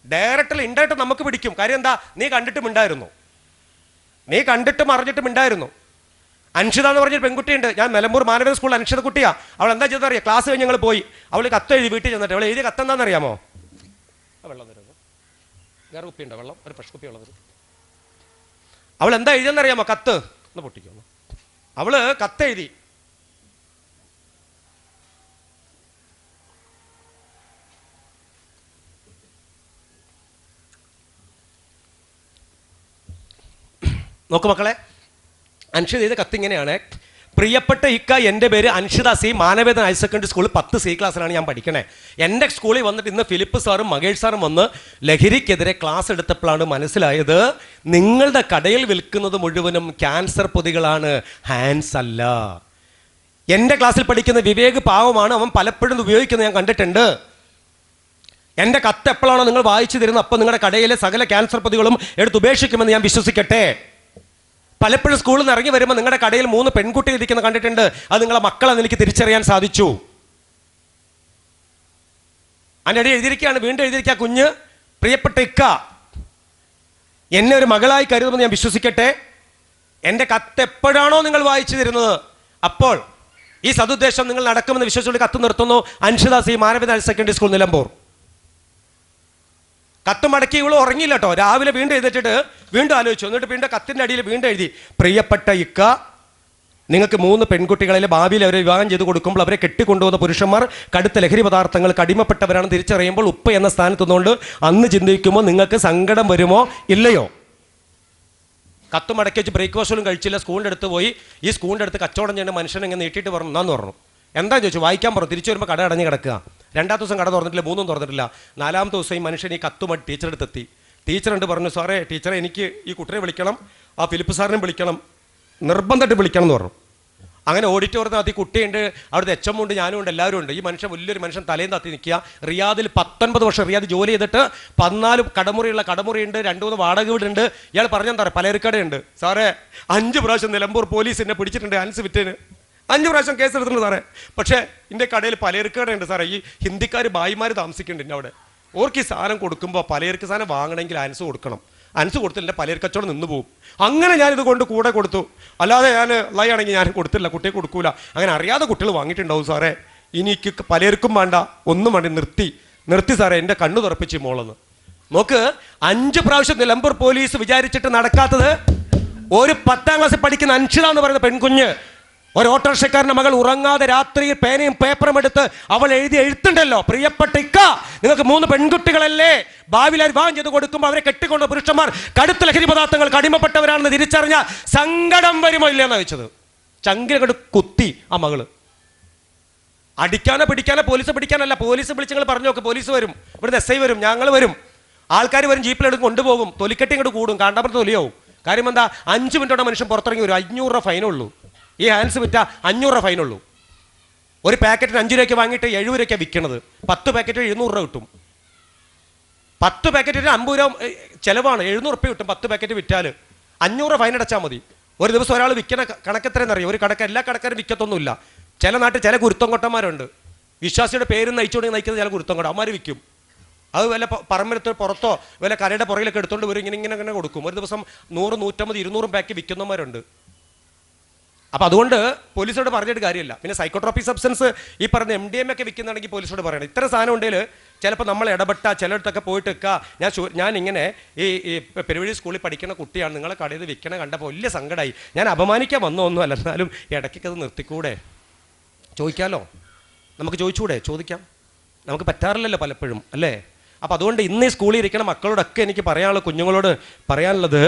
ഡയറക്റ്റ് ഇൻഡയറക്റ്റ് നമുക്ക് പിടിക്കും. കാര്യം എന്താ? നീ കണ്ടിട്ടും ഉണ്ടായിരുന്നു, നീ കണ്ടിട്ടും അറിഞ്ഞിട്ടും ഉണ്ടായിരുന്നു. അൻഷിത എന്ന് പറഞ്ഞൊരു പെൺകുട്ടിയുണ്ട്, ഞാൻ നിലമ്പൂർ മാനവേദ സ്കൂളിൽ അൻഷിത കുട്ടിയാ. അവൾ എന്താ ചെയ്തറിയാം? ക്ലാസ് കഴിഞ്ഞ് ഞങ്ങൾ പോയി, അവൾ കത്ത് എഴുതി വീട്ടിൽ ചെന്നിട്ട്. അവൾ എഴുതിയ കത്ത് എന്താണെന്നറിയാമോ? വെള്ളം തരുന്നു, വേറെ കുപ്പിയുണ്ടോ? വെള്ളം, ഒരു ഫ്രഷ് കുപ്പി ഉള്ളത്. അവൾ എന്താ എഴുതിയെന്നറിയാമോ? കത്ത് ഒന്ന് പൊട്ടിക്കോ. അവള് കത്തെഴുതി. നോക്കു മക്കളെ, അൻഷിത ചെയ്ത കത്തിങ്ങനെയാണ്. പ്രിയപ്പെട്ട ഇക്ക, എൻ്റെ പേര് Anshitha C, Manavedan higher secondary school 10C ക്ലാസ്സിലാണ് ഞാൻ പഠിക്കണേ. എൻ്റെ സ്കൂളിൽ വന്നിട്ട് ഇന്ന് ഫിലിപ്പ് സാറും മഹേഷ് സാറും വന്ന് ലഹരിക്കെതിരെ ക്ലാസ് എടുത്തപ്പോഴാണ് മനസ്സിലായത് നിങ്ങളുടെ കടയിൽ വിൽക്കുന്നത് മുഴുവനും ക്യാൻസർ പൊതികളാണ്, ഹാൻഡ്സ് അല്ല. എൻ്റെ ക്ലാസ്സിൽ പഠിക്കുന്ന വിവേക് പാവമാണ്, അവൻ പലപ്പോഴും ഉപയോഗിക്കുന്നത് ഞാൻ കണ്ടിട്ടുണ്ട്. എൻ്റെ കത്ത് എപ്പോഴാണോ നിങ്ങൾ വായിച്ചു തരുന്നത് അപ്പോൾ നിങ്ങളുടെ കടയിലെ സകല ക്യാൻസർ പൊതികളും എടുത്ത് ഉപേക്ഷിക്കുമെന്ന് ഞാൻ വിശ്വസിക്കട്ടെ. പലപ്പോഴും സ്കൂളിൽ നിന്ന് ഇറങ്ങി വരുമ്പോൾ നിങ്ങളുടെ കടയിൽ 3 പെൺകുട്ടികൾ ഇരിക്കുന്നത് കണ്ടിട്ടുണ്ട്. അത് നിങ്ങളെ മക്കളെന്ന് എനിക്ക് തിരിച്ചറിയാൻ സാധിച്ചു. അതിൻ്റെ ഇടയിൽ എഴുതിയിരിക്കുകയാണ്, വീണ്ടും എഴുതിയിരിക്കുക, കുഞ്ഞ് പ്രിയപ്പെട്ട ഇക്ക, എന്നെ ഒരു മകളായി കരുതുമെന്ന് ഞാൻ വിശ്വസിക്കട്ടെ. എൻ്റെ കത്ത് എപ്പോഴാണോ നിങ്ങൾ വായിച്ചു തരുന്നത് അപ്പോൾ ഈ സതുദ്ദേശം നിങ്ങൾ നടക്കുമെന്ന് വിശ്വസിച്ചുകൊണ്ട് കത്ത് നിർത്തുന്നു. Anshitha C, Manavedan higher secondary school, Nilambur. കത്ത് മടക്കി ഇവള് ഉറങ്ങിയില്ല കേട്ടോ. രാവിലെ വീണ്ടും എഴുതിച്ചിട്ട് വീണ്ടും ആലോചിച്ചു. എന്നിട്ട് വീണ്ടും കത്തിൻ്റെ അടിയിൽ വീണ്ടും എഴുതി, പ്രിയപ്പെട്ട ഇക്ക, നിങ്ങൾക്ക് 3 പെൺകുട്ടികളിലെ ഭാവിയിൽ അവരെ വിവാഹം ചെയ്ത് കൊടുക്കുമ്പോൾ അവരെ കെട്ടിക്കൊണ്ടുപോകുന്ന പുരുഷന്മാർ കടുത്ത ലഹരി പദാർത്ഥങ്ങൾക്ക് അടിമപ്പെട്ടവരാണെന്ന് തിരിച്ചറിയുമ്പോൾ ഉപ്പ എന്ന സ്ഥാനത്ത് നിന്നുകൊണ്ട് അന്ന് ചിന്തിക്കുമ്പോൾ നിങ്ങൾക്ക് സങ്കടം വരുമോ ഇല്ലയോ? കത്ത് മടക്കി വെച്ച് ബ്രേക്ക്ഫാസ്റ്റും കഴിച്ചില്ല. സ്കൂളിൻ്റെ അടുത്ത് പോയി. ഈ സ്കൂളിൻ്റെ അടുത്ത് കച്ചവടം ചെയ്യുന്ന മനുഷ്യനെ ഇങ്ങനെ നീട്ടിയിട്ട് പറഞ്ഞു, എന്നാന്ന് പറഞ്ഞു. എന്താ ചോദിച്ചു? വായിക്കാൻ പറഞ്ഞു. തിരിച്ചു വരുമ്പോൾ കട അടഞ്ഞ് കിടക്കുക. 2ാമത്തെ ദിവസം കട തുറന്നിട്ടില്ല, 3 തുറന്നിട്ടില്ല. 4ാമത്തെ ദിവസം ഈ മനുഷ്യൻ ഈ കത്തുമായിട്ട് ടീച്ചറുടെ അടുത്തെത്തി. ടീച്ചറുണ്ട് പറഞ്ഞു, സാറേ ടീച്ചറെ, എനിക്ക് ഈ കുട്ടിയെ വിളിക്കണം, ആ ഫിലിപ്പ് സാറിനെ വിളിക്കണം, നിർബന്ധമായിട്ട് വിളിക്കണം എന്ന് പറഞ്ഞു. അങ്ങനെ ഓഡിറ്റോറിയത്തിനകത്ത് ഈ കുട്ടിയുണ്ട്, അവിടുത്തെ HM ഉണ്ട്, ഞാനും ഉണ്ട്, എല്ലാവരും ഉണ്ട്. ഈ മനുഷ്യൻ വലിയൊരു മനുഷ്യൻ തലയും തത്തി നിൽക്കുക. റിയാദിൽ 19 വർഷം റിയാദ് ജോലി ചെയ്തിട്ട് 14 കടമുറിയുള്ള കടമുറിയുണ്ട്, 2-3 വാടക വീടുണ്ട്. ഇയാൾ പറഞ്ഞെന്താ പറയുക, പലചരക്കടയുണ്ട്. സാറേ 5 പ്രാവശ്യം നിലമ്പൂർ പോലീസ് എന്നെ പിടിച്ചിട്ടുണ്ട് ഹാൻഡ്സ് വിറ്റേന്. 5 പ്രാവശ്യം കേസ് എടുത്തിട്ടുണ്ട് സാറേ. പക്ഷേ എൻ്റെ കടയിൽ പലചരക്കടയുണ്ട് സാറേ. ഈ ഹിന്ദിക്കാർ ഭായിമാർ താമസിക്കുന്നുണ്ട് അവിടെ. ഓർക്ക് ഈ സാധനം കൊടുക്കുമ്പോൾ പലചരക്ക് സാധനം വാങ്ങണമെങ്കിൽ ഹാൻഡ്സ് കൊടുക്കണം. ഹാൻഡ്സ് കൊടുത്തില്ല പലചരക്ക് കച്ചവടം നിന്ന് പോകും. അങ്ങനെ ഞാനിത് കൊണ്ട് കൂടെ കൊടുത്തു. അല്ലാതെ ഞാൻ ഉള്ളയാണെങ്കിൽ ഞാൻ കൊടുത്തില്ല, കുട്ടിയെ കൊടുക്കൂല. അങ്ങനെ അറിയാതെ കുട്ടികൾ വാങ്ങിയിട്ടുണ്ടാവും സാറേ. എനിക്ക് പലചരക്കും വേണ്ട, ഒന്നും വേണ്ട, നിർത്തി സാറേ, എൻ്റെ കണ്ണു തുറപ്പിച്ച് മോളെന്ന്. നോക്ക്, 5 പ്രാവശ്യം നിലമ്പൂർ പോലീസ് വിചാരിച്ചിട്ട് നടക്കാത്തത് ഒരു 10ാം ക്ലാസ്സിൽ പഠിക്കുന്ന അൻഷിത എന്ന് പറയുന്ന പെൺകുഞ്ഞ്, ഒരു ഓട്ടോറിക്ഷക്കാരൻ്റെ മകൾ ഉറങ്ങാതെ രാത്രി പേനയും പേപ്പറും എടുത്ത് അവൾ എഴുതി എഴുത്തുണ്ടല്ലോ, പ്രിയപ്പെട്ട ഇക്ക, നിങ്ങൾക്ക് 3 പെൺകുട്ടികളല്ലേ, ഭാവിയിൽ വിവാഹം ചെയ്ത് കൊടുക്കുമ്പോൾ അവരെ കെട്ടിക്കൊണ്ട പുരുഷന്മാർ കടുത്ത ലഹരി പദാർത്ഥങ്ങൾക്ക് അടിമപ്പെട്ടവരാണെന്ന് തിരിച്ചറിഞ്ഞാൽ സങ്കടം വരുമോ ഇല്ലയെന്നാണ് വെച്ചത്. ചങ്കിനങ്ങോട്ട് കുത്തി ആ മകള്. അടിക്കാനോ പിടിക്കാനോ പോലീസ് പിടിക്കാനല്ല. പോലീസ് വിളിച്ച് നിങ്ങൾ പറഞ്ഞു നോക്ക്, പോലീസ് വരും, ഇവിടുന്ന് SI വരും, ഞങ്ങൾ വരും, ആൾക്കാർ വരും, ജീപ്പിലെടുത്ത് കൊണ്ടുപോകും, തൊലിക്കെട്ടി ഇങ്ങോട്ട് കൂടും, കാണ്ടാപുരത്ത് തൊലിയാവും. കാര്യം എന്താ, 5 മിനിറ്റോടെ മനുഷ്യൻ പുറത്തിറങ്ങി വരും. 500 രൂപ ഫൈനുള്ളൂ. ഈ ഹാൻഡ്സ് വിറ്റ 500 രൂപ ഫൈനുള്ളൂ. ഒരു പാക്കറ്റിന് 5 രൂപയ്ക്ക് വാങ്ങിയിട്ട് 70 രൂപയ്ക്കാണ് വിൽക്കുന്നത്. 10 പാക്കറ്റ് 700 രൂപ കിട്ടും. 10 പാക്കറ്റിന് 50 രൂപ ചിലവാണ്. 700 രൂപ കിട്ടും 10 പാക്കറ്റ് വിറ്റാൽ. 500 രൂപ ഫൈൻ അടച്ചാൽ മതി. ഒരു ദിവസം ഒരാൾ വിൽക്കുന്ന കണക്കെത്രയെന്നറിയാം? ഒരു കടക്ക് എല്ലാ കടക്കാരും വിൽക്കത്തൊന്നുമില്ല. ചില നാട്ടിൽ ചില ഗുരുത്തം കൊട്ടന്മാരുണ്ട്. വിശ്വാസിയുടെ പേരും നയിച്ചുകൊണ്ട് നയിക്കുന്ന ചില ഗുരുത്തം കൊട്ട അവന്മാർ വിൽക്കും. അത് വല്ല പറമ്പിലത്ത് പുറത്തോ വല്ല കരയുടെ പുറകിലൊക്കെ എടുത്തുകൊണ്ട് വരും, ഇങ്ങനെ കൊടുക്കും. ഒരു ദിവസം 100, 150, 200 പാക്ക് വിൽക്കുന്നവന്മാരുണ്ട്. അപ്പോൾ അതുകൊണ്ട് പോലീസോട് പറഞ്ഞിട്ട് കാര്യമില്ല. പിന്നെ സൈക്കോട്രോപിക് സബ്സ്റ്റൻസ് ഈ പറഞ്ഞ MDMA ഒക്കെ വിൽക്കുന്നുണ്ടെങ്കിൽ പോലീസോട് പറയണം. ഇത്തരം സാധനം ഉണ്ടെങ്കിൽ ചിലപ്പോൾ നമ്മൾ ഇടപെട്ട ചിലയിടത്തൊക്കെ പോയിട്ട് ഞാൻ ഇങ്ങനെ ഈ പെരുവഴി സ്കൂളിൽ പഠിക്കുന്ന കുട്ടിയാണ്, നിങ്ങളെ കടയിൽ വിൽക്കണ കണ്ടപ്പോൾ വലിയ സങ്കടമായി. ഞാൻ അപമാനിക്കാൻ വന്നൊന്നുമല്ല, എന്നാലും ഇടയ്ക്കൊക്കെ അത് നിർത്തിക്കൂടെ? ചോദിക്കാമല്ലോ, നമുക്ക് ചോദിച്ചുകൂടെ? ചോദിക്കാം, നമുക്ക് പറ്റാറില്ലല്ലോ പലപ്പോഴും, അല്ലേ? അപ്പോൾ അതുകൊണ്ട് ഇന്ന് ഈ സ്കൂളിൽ ഇരിക്കുന്ന മക്കളോടൊക്കെ എനിക്ക് പറയാനുള്ളത്, കുഞ്ഞുങ്ങളോട് പറയാനുള്ളത്,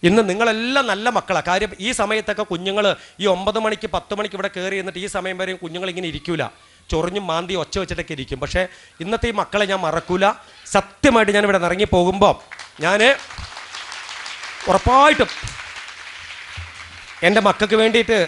ഇന്ന് നിങ്ങളെല്ലാം നല്ല മക്കളാണ്. കാര്യം ഈ സമയത്തൊക്കെ കുഞ്ഞുങ്ങൾ ഈ 9 മണിക്ക് 10 മണിക്ക് ഇവിടെ കയറി എന്നിട്ട് ഈ സമയം വരെയും കുഞ്ഞുങ്ങൾ ഇങ്ങനെ ഇരിക്കൂല, ചൊറിഞ്ഞും മാന്തി ഒച്ച വെച്ചിട്ടൊക്കെ ഇരിക്കും. പക്ഷേ ഇന്നത്തെ ഈ മക്കളെ ഞാൻ മറക്കൂല. സത്യമായിട്ട് ഞാൻ ഇവിടെ ഇറങ്ങി പോകുമ്പോൾ ഞാൻ ഉറപ്പായിട്ടും എൻ്റെ മക്കൾക്ക് വേണ്ടിയിട്ട്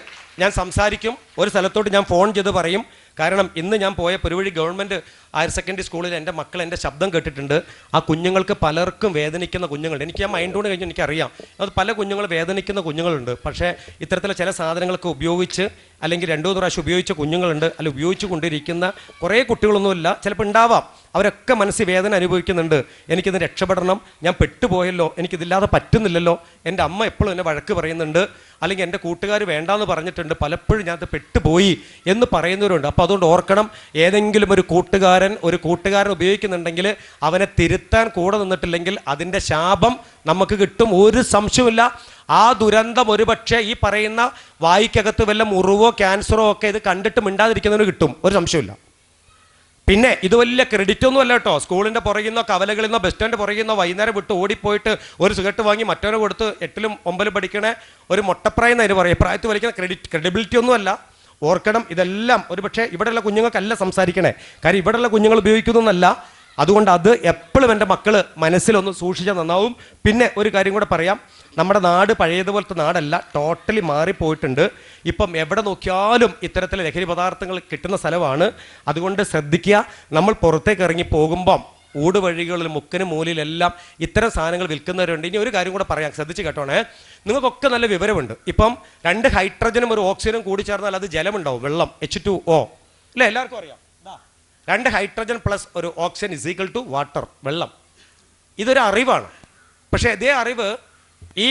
ഞാൻ സംസാരിക്കും. ഒരു സ്ഥലത്തോട്ട് ഞാൻ ഫോൺ ചെയ്ത് പറയും. കാരണം ഇന്ന് ഞാൻ പോയ പെരുവഴി ഗവൺമെൻറ് ഹയർ സെക്കൻഡറി സ്കൂളിൽ എൻ്റെ മക്കൾ എൻ്റെ ശബ്ദം കേട്ടിട്ടുണ്ട്. ആ കുഞ്ഞുങ്ങൾക്ക് പലർക്കും വേദനിക്കുന്ന കുഞ്ഞുങ്ങളുണ്ട്. എനിക്ക് ആ മൈൻഡ് കൊണ്ട് കഴിഞ്ഞ് എനിക്കറിയാം അത് പല കുഞ്ഞുങ്ങൾ വേദനിക്കുന്ന കുഞ്ഞുങ്ങളുണ്ട്. പക്ഷേ ഇത്തരത്തിലുള്ള ചില സാധനങ്ങളൊക്കെ ഉപയോഗിച്ച് അല്ലെങ്കിൽ 2-3 പ്രാവശ്യം ഉപയോഗിച്ച കുഞ്ഞുങ്ങളുണ്ട്, അല്ല ഉപയോഗിച്ചു കൊണ്ടിരിക്കുന്ന കുറേ കുട്ടികളൊന്നുമില്ല, ചിലപ്പോൾ ഉണ്ടാവാം. അവരൊക്കെ മനസ്സിൽ വേദന അനുഭവിക്കുന്നുണ്ട്. എനിക്കിത് രക്ഷപ്പെടണം, ഞാൻ പെട്ടുപോയല്ലോ, എനിക്കിതില്ലാതെ പറ്റുന്നില്ലല്ലോ, എൻ്റെ അമ്മ എപ്പോഴും എന്നെ വഴക്ക് പറയുന്നുണ്ട്, അല്ലെങ്കിൽ എൻ്റെ കൂട്ടുകാർ വേണ്ടാന്ന് പറഞ്ഞിട്ടുണ്ട്, പലപ്പോഴും ഞാനത് പെട്ടുപോയി എന്ന് പറയുന്നവരുണ്ട്. അപ്പോൾ അതുകൊണ്ട് ഓർക്കണം, ഏതെങ്കിലും ഒരു കൂട്ടുകാരൻ ഉപയോഗിക്കുന്നുണ്ടെങ്കിൽ അവനെ തിരുത്താൻ കൂടെ നിന്നിട്ടില്ലെങ്കിൽ അതിൻ്റെ ശാപം നമുക്ക് കിട്ടും. ഒരു സംശയമില്ല. ആ ദുരന്തം ഒരുപക്ഷെ ഈ പറയുന്ന വായിക്കകത്ത് വല്ല മുറിവോ ക്യാൻസറോ ഒക്കെ ഇത് കണ്ടിട്ട് മിണ്ടാതിരിക്കുന്നതിന് കിട്ടും, ഒരു സംശയമില്ല. പിന്നെ ഇത് വലിയ ക്രെഡിറ്റ് ഒന്നും അല്ല കേട്ടോ. സ്കൂളിൻ്റെ പുറകിൽ നിന്നോ കവലകളിൽ നിന്നോ ബസ് സ്റ്റാൻഡ് പുറകിൽ നിന്നോ വൈകുന്നേരം വിട്ട് ഓടിപ്പോയിട്ട് ഒരു സിഗരറ്റ് വാങ്ങി മറ്റവനെ കൊടുത്ത് 8ലും 9ലും പഠിക്കണ ഒരു മൊട്ടപ്രായം എന്ന് പറയും, പ്രായത്തിൽ വലിക്കുന്ന ക്രെഡിബിലിറ്റി ഒന്നുമല്ല. ഓർക്കണം, ഇതെല്ലാം ഒരു പക്ഷേ ഇവിടെയുള്ള കുഞ്ഞുങ്ങൾക്കല്ല സംസാരിക്കണേ, കാര്യം ഇവിടെയുള്ള കുഞ്ഞുങ്ങൾ ഉപയോഗിക്കുന്നൊന്നല്ല. അതുകൊണ്ട് അത് എപ്പോഴും എൻ്റെ മക്കൾ മനസ്സിലൊന്ന് സൂക്ഷിച്ചാൽ നന്നാവും. പിന്നെ ഒരു കാര്യം കൂടെ പറയാം, നമ്മുടെ നാട് പഴയതുപോലത്തെ നാടല്ല, ടോട്ടലി മാറിപ്പോയിട്ടുണ്ട്. ഇപ്പം എവിടെ നോക്കിയാലും ഇത്തരത്തിൽ ലഹരി പദാർത്ഥങ്ങൾ കിട്ടുന്ന സ്ഥലമാണ്. അതുകൊണ്ട് ശ്രദ്ധിക്കുക, നമ്മൾ പുറത്തേക്ക് ഇറങ്ങി പോകുമ്പം ഊടുവഴികളിൽ മുക്കിനും മൂലയിലെല്ലാം ഇത്തരം സാധനങ്ങൾ വിൽക്കുന്നവരുണ്ട്. ഇനി ഒരു കാര്യം കൂടെ പറയാം, ശ്രദ്ധിച്ച് കേട്ടോണേ. നിങ്ങൾക്കൊക്കെ നല്ല വിവരമുണ്ട്. ഇപ്പം 2 ഹൈഡ്രജനും ഒരു ഓക്സിജനും കൂടി ചേർന്നാൽ അത് ജലമുണ്ടാവും, വെള്ളം, H2O അല്ലേ, എല്ലാവർക്കും അറിയാം. 2 ഹൈഡ്രജൻ പ്ലസ് ഒരു oxygen is equal to water, വെള്ളം. ഇതൊരു അറിവാണ്. പക്ഷേ ഇതേ അറിവ് ഈ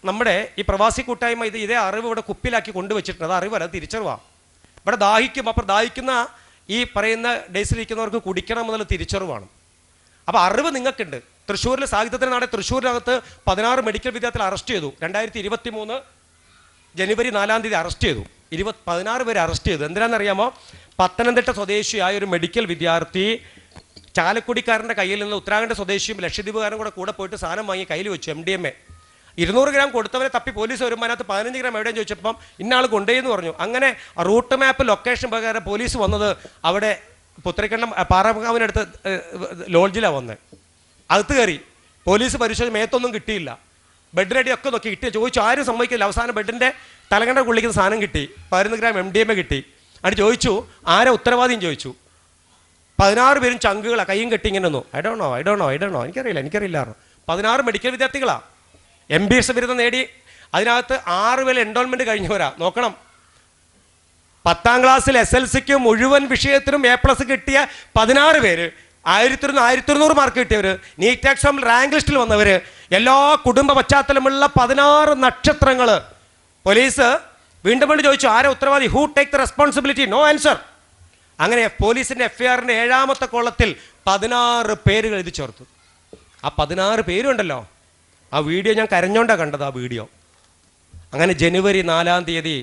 നമ്മുടെ ഈ പ്രവാസി കൂട്ടായ്മ ഇതേ അറിവ് ഇവിടെ കുപ്പിലാക്കി കൊണ്ടുവച്ചിട്ടുണ്ട്. അത് അറിവല്ല, അത് തിരിച്ചറിവാണ്. ഇവിടെ ദാഹിക്കും, അപ്പോൾ ദാഹിക്കുന്ന ഈ പറയുന്ന ഡേയ്സിലിരിക്കുന്നവർക്ക് കുടിക്കണം എന്നുള്ള തിരിച്ചറിവാണ്. അപ്പോൾ അറിവ് നിങ്ങൾക്കുണ്ട്. തൃശ്ശൂരിൽ സാഹിത്യത്തിന് നാടെ തൃശ്ശൂരിനകത്ത് 16 മെഡിക്കൽ വിദ്യാർത്ഥികൾ അറസ്റ്റ് ചെയ്തു. 2023 ജനുവരി 4-ാം തീയതി അറസ്റ്റ് ചെയ്തു. 16 പേരെ അറസ്റ്റ് ചെയ്തു. എന്തിനാണെന്നറിയാമോ? പത്തനംതിട്ട സ്വദേശിയായ ഒരു മെഡിക്കൽ വിദ്യാർത്ഥി ചാലക്കുടിക്കാരൻ്റെ കയ്യിൽ നിന്ന് ഉത്തരാഖണ്ഡ് സ്വദേശിയും ലക്ഷദ്വീപുകാരനും കൂടെ പോയിട്ട് സാധനം വാങ്ങി കയ്യിൽ വെച്ചു, MDMA. 200 ഗ്രാം കൊടുത്തവരെ തപ്പി പോലീസ് വരുമ്പോൾ അതിനകത്ത് 15 ഗ്രാം എവിടെയും ചോദിച്ചപ്പം ഇന്നാൾ കൊണ്ടുപോയെന്ന് പറഞ്ഞു. അങ്ങനെ റൂട്ട് മാപ്പ് ലൊക്കേഷൻ പ്രകാരം പോലീസ് വന്നത് അവിടെ പുത്തരിക്കണ്ടം പാറക്കാവിനടുത്ത് ലോഡ്ജിലാണ് വന്നത്. അകത്ത് കയറി പോലീസ് പരിശോധിച്ച് മേത്തൊന്നും കിട്ടിയില്ല. ബെഡിനടിയൊക്കെ നോക്കി കിട്ടി, ചോദിച്ചു, ആരും സമ്മതിക്കില്ല. അവസാനം ബെഡിൻ്റെ തലകണ്ട കൊള്ളിക്കുന്ന സാധനം കിട്ടി, 15 ഗ്രാം MDMA കിട്ടി. അത് ചോദിച്ചു ആരെ ഉത്തരവാദിയും ചോദിച്ചു. 16 പേരും ചങ്കുകളാണ്, കയ്യും കെട്ടി ഇങ്ങനെ ഒന്നു. ഐ ഡോണ്ട് നോ എനിക്കറിയില്ല. 16 മെഡിക്കൽ വിദ്യാർത്ഥികളാണ്, MBBS ബിരുദം നേടി. അതിനകത്ത് 6 പേര് എൻറോൾമെൻറ്റ് കഴിഞ്ഞവരാ. നോക്കണം, 10ാം ക്ലാസ്സിൽ SLCക്ക് മുഴുവൻ വിഷയത്തിനും A+ കിട്ടിയ 16 പേര്, 1100 മാർക്ക് കിട്ടിയവർ, നീറ്റ് എക്സാമിൽ റാങ്ക് ലിസ്റ്റിൽ വന്നവർ, എല്ലാ കുടുംബ പശ്ചാത്തലമുള്ള 16 നക്ഷത്രങ്ങൾ. പോലീസ് വീണ്ടും വീണ്ടും ചോദിച്ചു ആരെ ഉത്തരവാദി, who take the responsibility, no answer. അങ്ങനെ പോലീസിൻ്റെ FIRന്റെ 7ാമത്തെ കോളത്തിൽ 16 പേരുകൾ എഴുതി ചേർത്തു. ആ 16 പേരുണ്ടല്ലോ, ആ വീഡിയോ ഞാൻ കരഞ്ഞോണ്ടാണ് കണ്ടത്. ആ വീഡിയോ അങ്ങനെ ജനുവരി 4-ാം തീയതി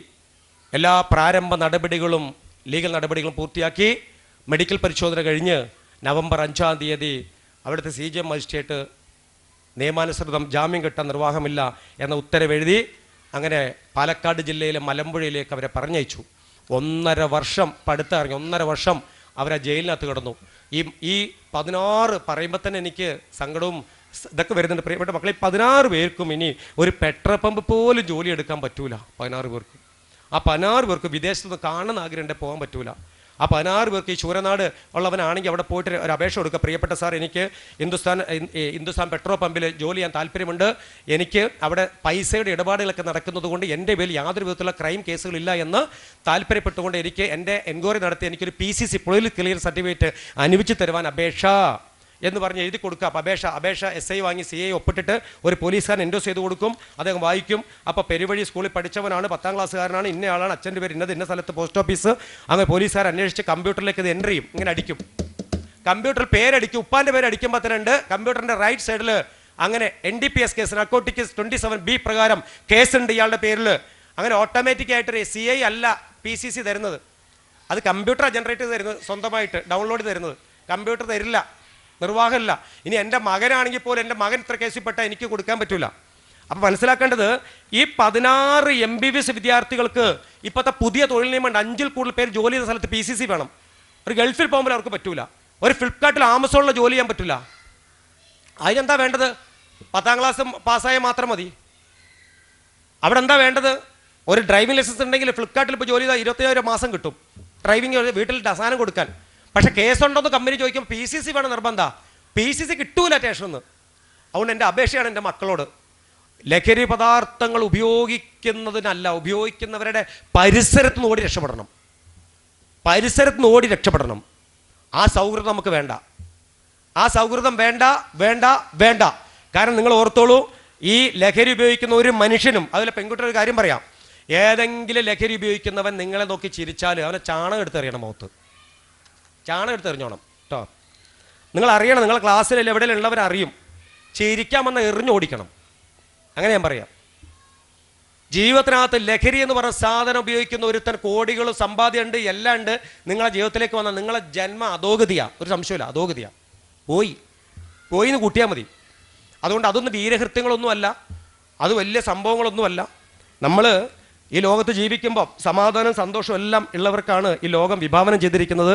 എല്ലാ പ്രാരംഭ നടപടികളും ലീഗൽ നടപടികളും പൂർത്തിയാക്കി. മെഡിക്കൽ പരിശോധന കഴിഞ്ഞ് നവംബർ 5-ാം തീയതി അവിടുത്തെ CJM മജിസ്ട്രേറ്റ് നിയമാനുസൃതം ജാമ്യം കിട്ടാൻ നിർവാഹമില്ല എന്ന ഉത്തരവെഴുതി. അങ്ങനെ പാലക്കാട് ജില്ലയിലെ മലമ്പുഴയിലേക്ക് അവരെ പറഞ്ഞയച്ചു. 1.5 വർഷം പടുത്തിറങ്ങി, 1.5 വർഷം അവരെ ജയിലിനകത്ത് കിടന്നു. ഈ 16 പറയുമ്പോൾ തന്നെ എനിക്ക് സങ്കടവും ഇതൊക്കെ വരുന്നുണ്ട്. പ്രിയപ്പെട്ട മക്കളെ, 16 പേർക്കും ഇനി ഒരു പെട്രോൾ പമ്പ് പോലും ജോലി എടുക്കാൻ പറ്റൂല. 16 പേർക്കും, ആ 16 പേർക്ക് വിദേശത്തുനിന്ന് കാണുന്ന ആഗ്രഹം പോകാൻ പറ്റൂല. ആ 16 പേർക്ക് ഈ ശൂരനാട് ഉള്ളവനാണെങ്കിൽ അവിടെ പോയിട്ട് ഒരു അപേക്ഷ കൊടുക്കുക, പ്രിയപ്പെട്ട സാർ, എനിക്ക് ഹിന്ദുസ്ഥാൻ പെട്രോൾ പമ്പിൽ ജോലി ചെയ്യാൻ താല്പര്യമുണ്ട്. എനിക്ക് അവിടെ പൈസയുടെ ഇടപാടുകളൊക്കെ നടക്കുന്നത് കൊണ്ട് എൻ്റെ പേരിൽ യാതൊരു വിധത്തിലുള്ള ക്രൈം കേസുകളില്ല എന്ന് താല്പര്യപ്പെട്ടുകൊണ്ട് എനിക്ക് എൻ്റെ എൻക്വയറി നടത്തി എനിക്കൊരു PCC പൊളിറ്റിക്കൽ ക്ലിയർ സർട്ടിഫിക്കറ്റ് അനുവദിച്ച് തരുവാൻ അപേക്ഷ എന്ന് പറഞ്ഞ് എഴുതി കൊടുക്കുക. അപ്പോൾ അപേക്ഷ SI വാങ്ങി CI ഒപ്പിട്ടിട്ട് ഒരു പോലീസുകാരൻ എൻഡോസ് ചെയ്ത് കൊടുക്കും. അദ്ദേഹം വായിക്കും. അപ്പോൾ പെരുവഴി സ്കൂളിൽ പഠിച്ചവനാണ്, 10ാം ക്ലാസ്സുകാരനാണ്, ഇന്നയാളാണ്, അച്ഛൻ്റെ പേര് ഇന്ന സ്ഥലത്ത് പോസ്റ്റ് ഓഫീസ്. അങ്ങനെ പോലീസുകാർ അന്വേഷിച്ച് കമ്പ്യൂട്ടറിലേക്ക് ഇത് എൻ്റർ ചെയ്യും. ഇങ്ങനെ അടിക്കും, കമ്പ്യൂട്ടറിൽ പേരടിക്കും. ഉപ്പാൻ്റെ പേര് അടിക്കുമ്പോൾ തന്നെ കമ്പ്യൂട്ടറിൻ്റെ റൈറ്റ് സൈഡിൽ അങ്ങനെ NDPS കേസ്, നർക്കോട്ടിക്സ് 27B പ്രകാരം കേസുണ്ട് ഇയാളുടെ പേരിൽ. അങ്ങനെ ഓട്ടോമാറ്റിക്കായിട്ടൊരു CI അല്ല PCC തരുന്നത്, അത് കമ്പ്യൂട്ടർ ജനറേറ്റ് ചെയ്ത് തരുന്നത്, സ്വന്തമായിട്ട് ഡൗൺലോഡ് തരുന്നത്. കമ്പ്യൂട്ടർ തരില്ല, നിർവാഹമില്ല. ഇനി എൻ്റെ മകനാണെങ്കിൽ പോലും എൻ്റെ മകൻ ഇത്ര കേസിൽപ്പെട്ട എനിക്ക് കൊടുക്കാൻ പറ്റില്ല. അപ്പോൾ മനസ്സിലാക്കേണ്ടത്, ഈ 16 MBBS വിദ്യാർത്ഥികൾക്ക് ഇപ്പോഴത്തെ പുതിയ തൊഴിൽ നിയമമുണ്ട്. 5-ൽ കൂടുതൽ പേര് ജോലി ചെയ്യുന്ന സ്ഥലത്ത് PCC വേണം. ഒരു ഗൾഫിൽ പോകുമ്പോൾ അവർക്ക് പറ്റൂല, ഒരു ഫ്ലിപ്കാർട്ടിൽ ആമസോണിൽ ജോലി ചെയ്യാൻ പറ്റില്ല. അതിനെന്താ വേണ്ടത്? 10ാം ക്ലാസ് പാസ്സായാൽ മാത്രം മതി. അവിടെ എന്താ വേണ്ടത്? ഒരു ഡ്രൈവിംഗ് ലൈസൻസ് ഉണ്ടെങ്കിൽ ഫ്ലിപ്കാർട്ടിൽ ഇപ്പോൾ ജോലി ചെയ്താൽ 25,000 മാസം കിട്ടും, ഡ്രൈവിംഗ് വീട്ടിൽ സാധനം കൊടുക്കാൻ. പക്ഷേ കേസുണ്ടോന്ന് കമ്പനി ചോദിക്കും, PCC വേണം നിർബന്ധ. PCC കിട്ടൂല സ്റ്റേഷനിൽ. അതുകൊണ്ട് എൻ്റെ അപേക്ഷയാണ് എൻ്റെ മക്കളോട്, ലഹരി പദാർത്ഥങ്ങൾ ഉപയോഗിക്കുന്നതിനല്ല, ഉപയോഗിക്കുന്നവരുടെ പരിസരത്ത് നിന്ന് ഓടി രക്ഷപ്പെടണം. ആ സൗഹൃദം നമുക്ക് വേണ്ട, ആ സൗഹൃദം വേണ്ട. കാരണം നിങ്ങൾ ഓർത്തോളൂ, ഈ ലഹരി ഉപയോഗിക്കുന്ന ഒരു മനുഷ്യനും, അതിലെ പെൺകുട്ടിയുടെ കാര്യം പറയാം, ഏതെങ്കിലും ലഹരി ഉപയോഗിക്കുന്നവൻ നിങ്ങളെ നോക്കി ചിരിച്ചാൽ അവനെ ചാണകം എടുത്തെറിയണം, മുഖത്ത് ചാണകം എടുത്തെറിഞ്ഞോണം കേട്ടോ. നിങ്ങൾ അറിയണം, നിങ്ങളെ ക്ലാസ്സിൽ എവിടെയുള്ളവരറിയും, ചിരിക്കാൻ വന്ന് എറിഞ്ഞോടിക്കണം. അങ്ങനെ ഞാൻ പറയാം. ജീവിതത്തിനകത്ത് ലഹരി എന്ന് പറഞ്ഞ സാധനം ഉപയോഗിക്കുന്ന ഒരുത്തൻ കോടികളും സമ്പാദ്യമുണ്ട്, എല്ലാം ഉണ്ട്. നിങ്ങളെ ജീവിതത്തിലേക്ക് വന്ന നിങ്ങളെ ജന്മ അധോഗതിയാണ്, ഒരു സംശയമില്ല, അധോഗതിയാണ്. പോയി എന്ന് കൂട്ടിയാൽ മതി. അതുകൊണ്ട് അതൊന്നും വീരകൃത്യങ്ങളൊന്നുമല്ല, അത് വലിയ സംഭവങ്ങളൊന്നുമല്ല. നമ്മൾ ഈ ലോകത്ത് ജീവിക്കുമ്പോൾ സമാധാനം സന്തോഷം എല്ലാം ഉള്ളവർക്കാണ് ഈ ലോകം വിഭാവനം ചെയ്തിരിക്കുന്നത്.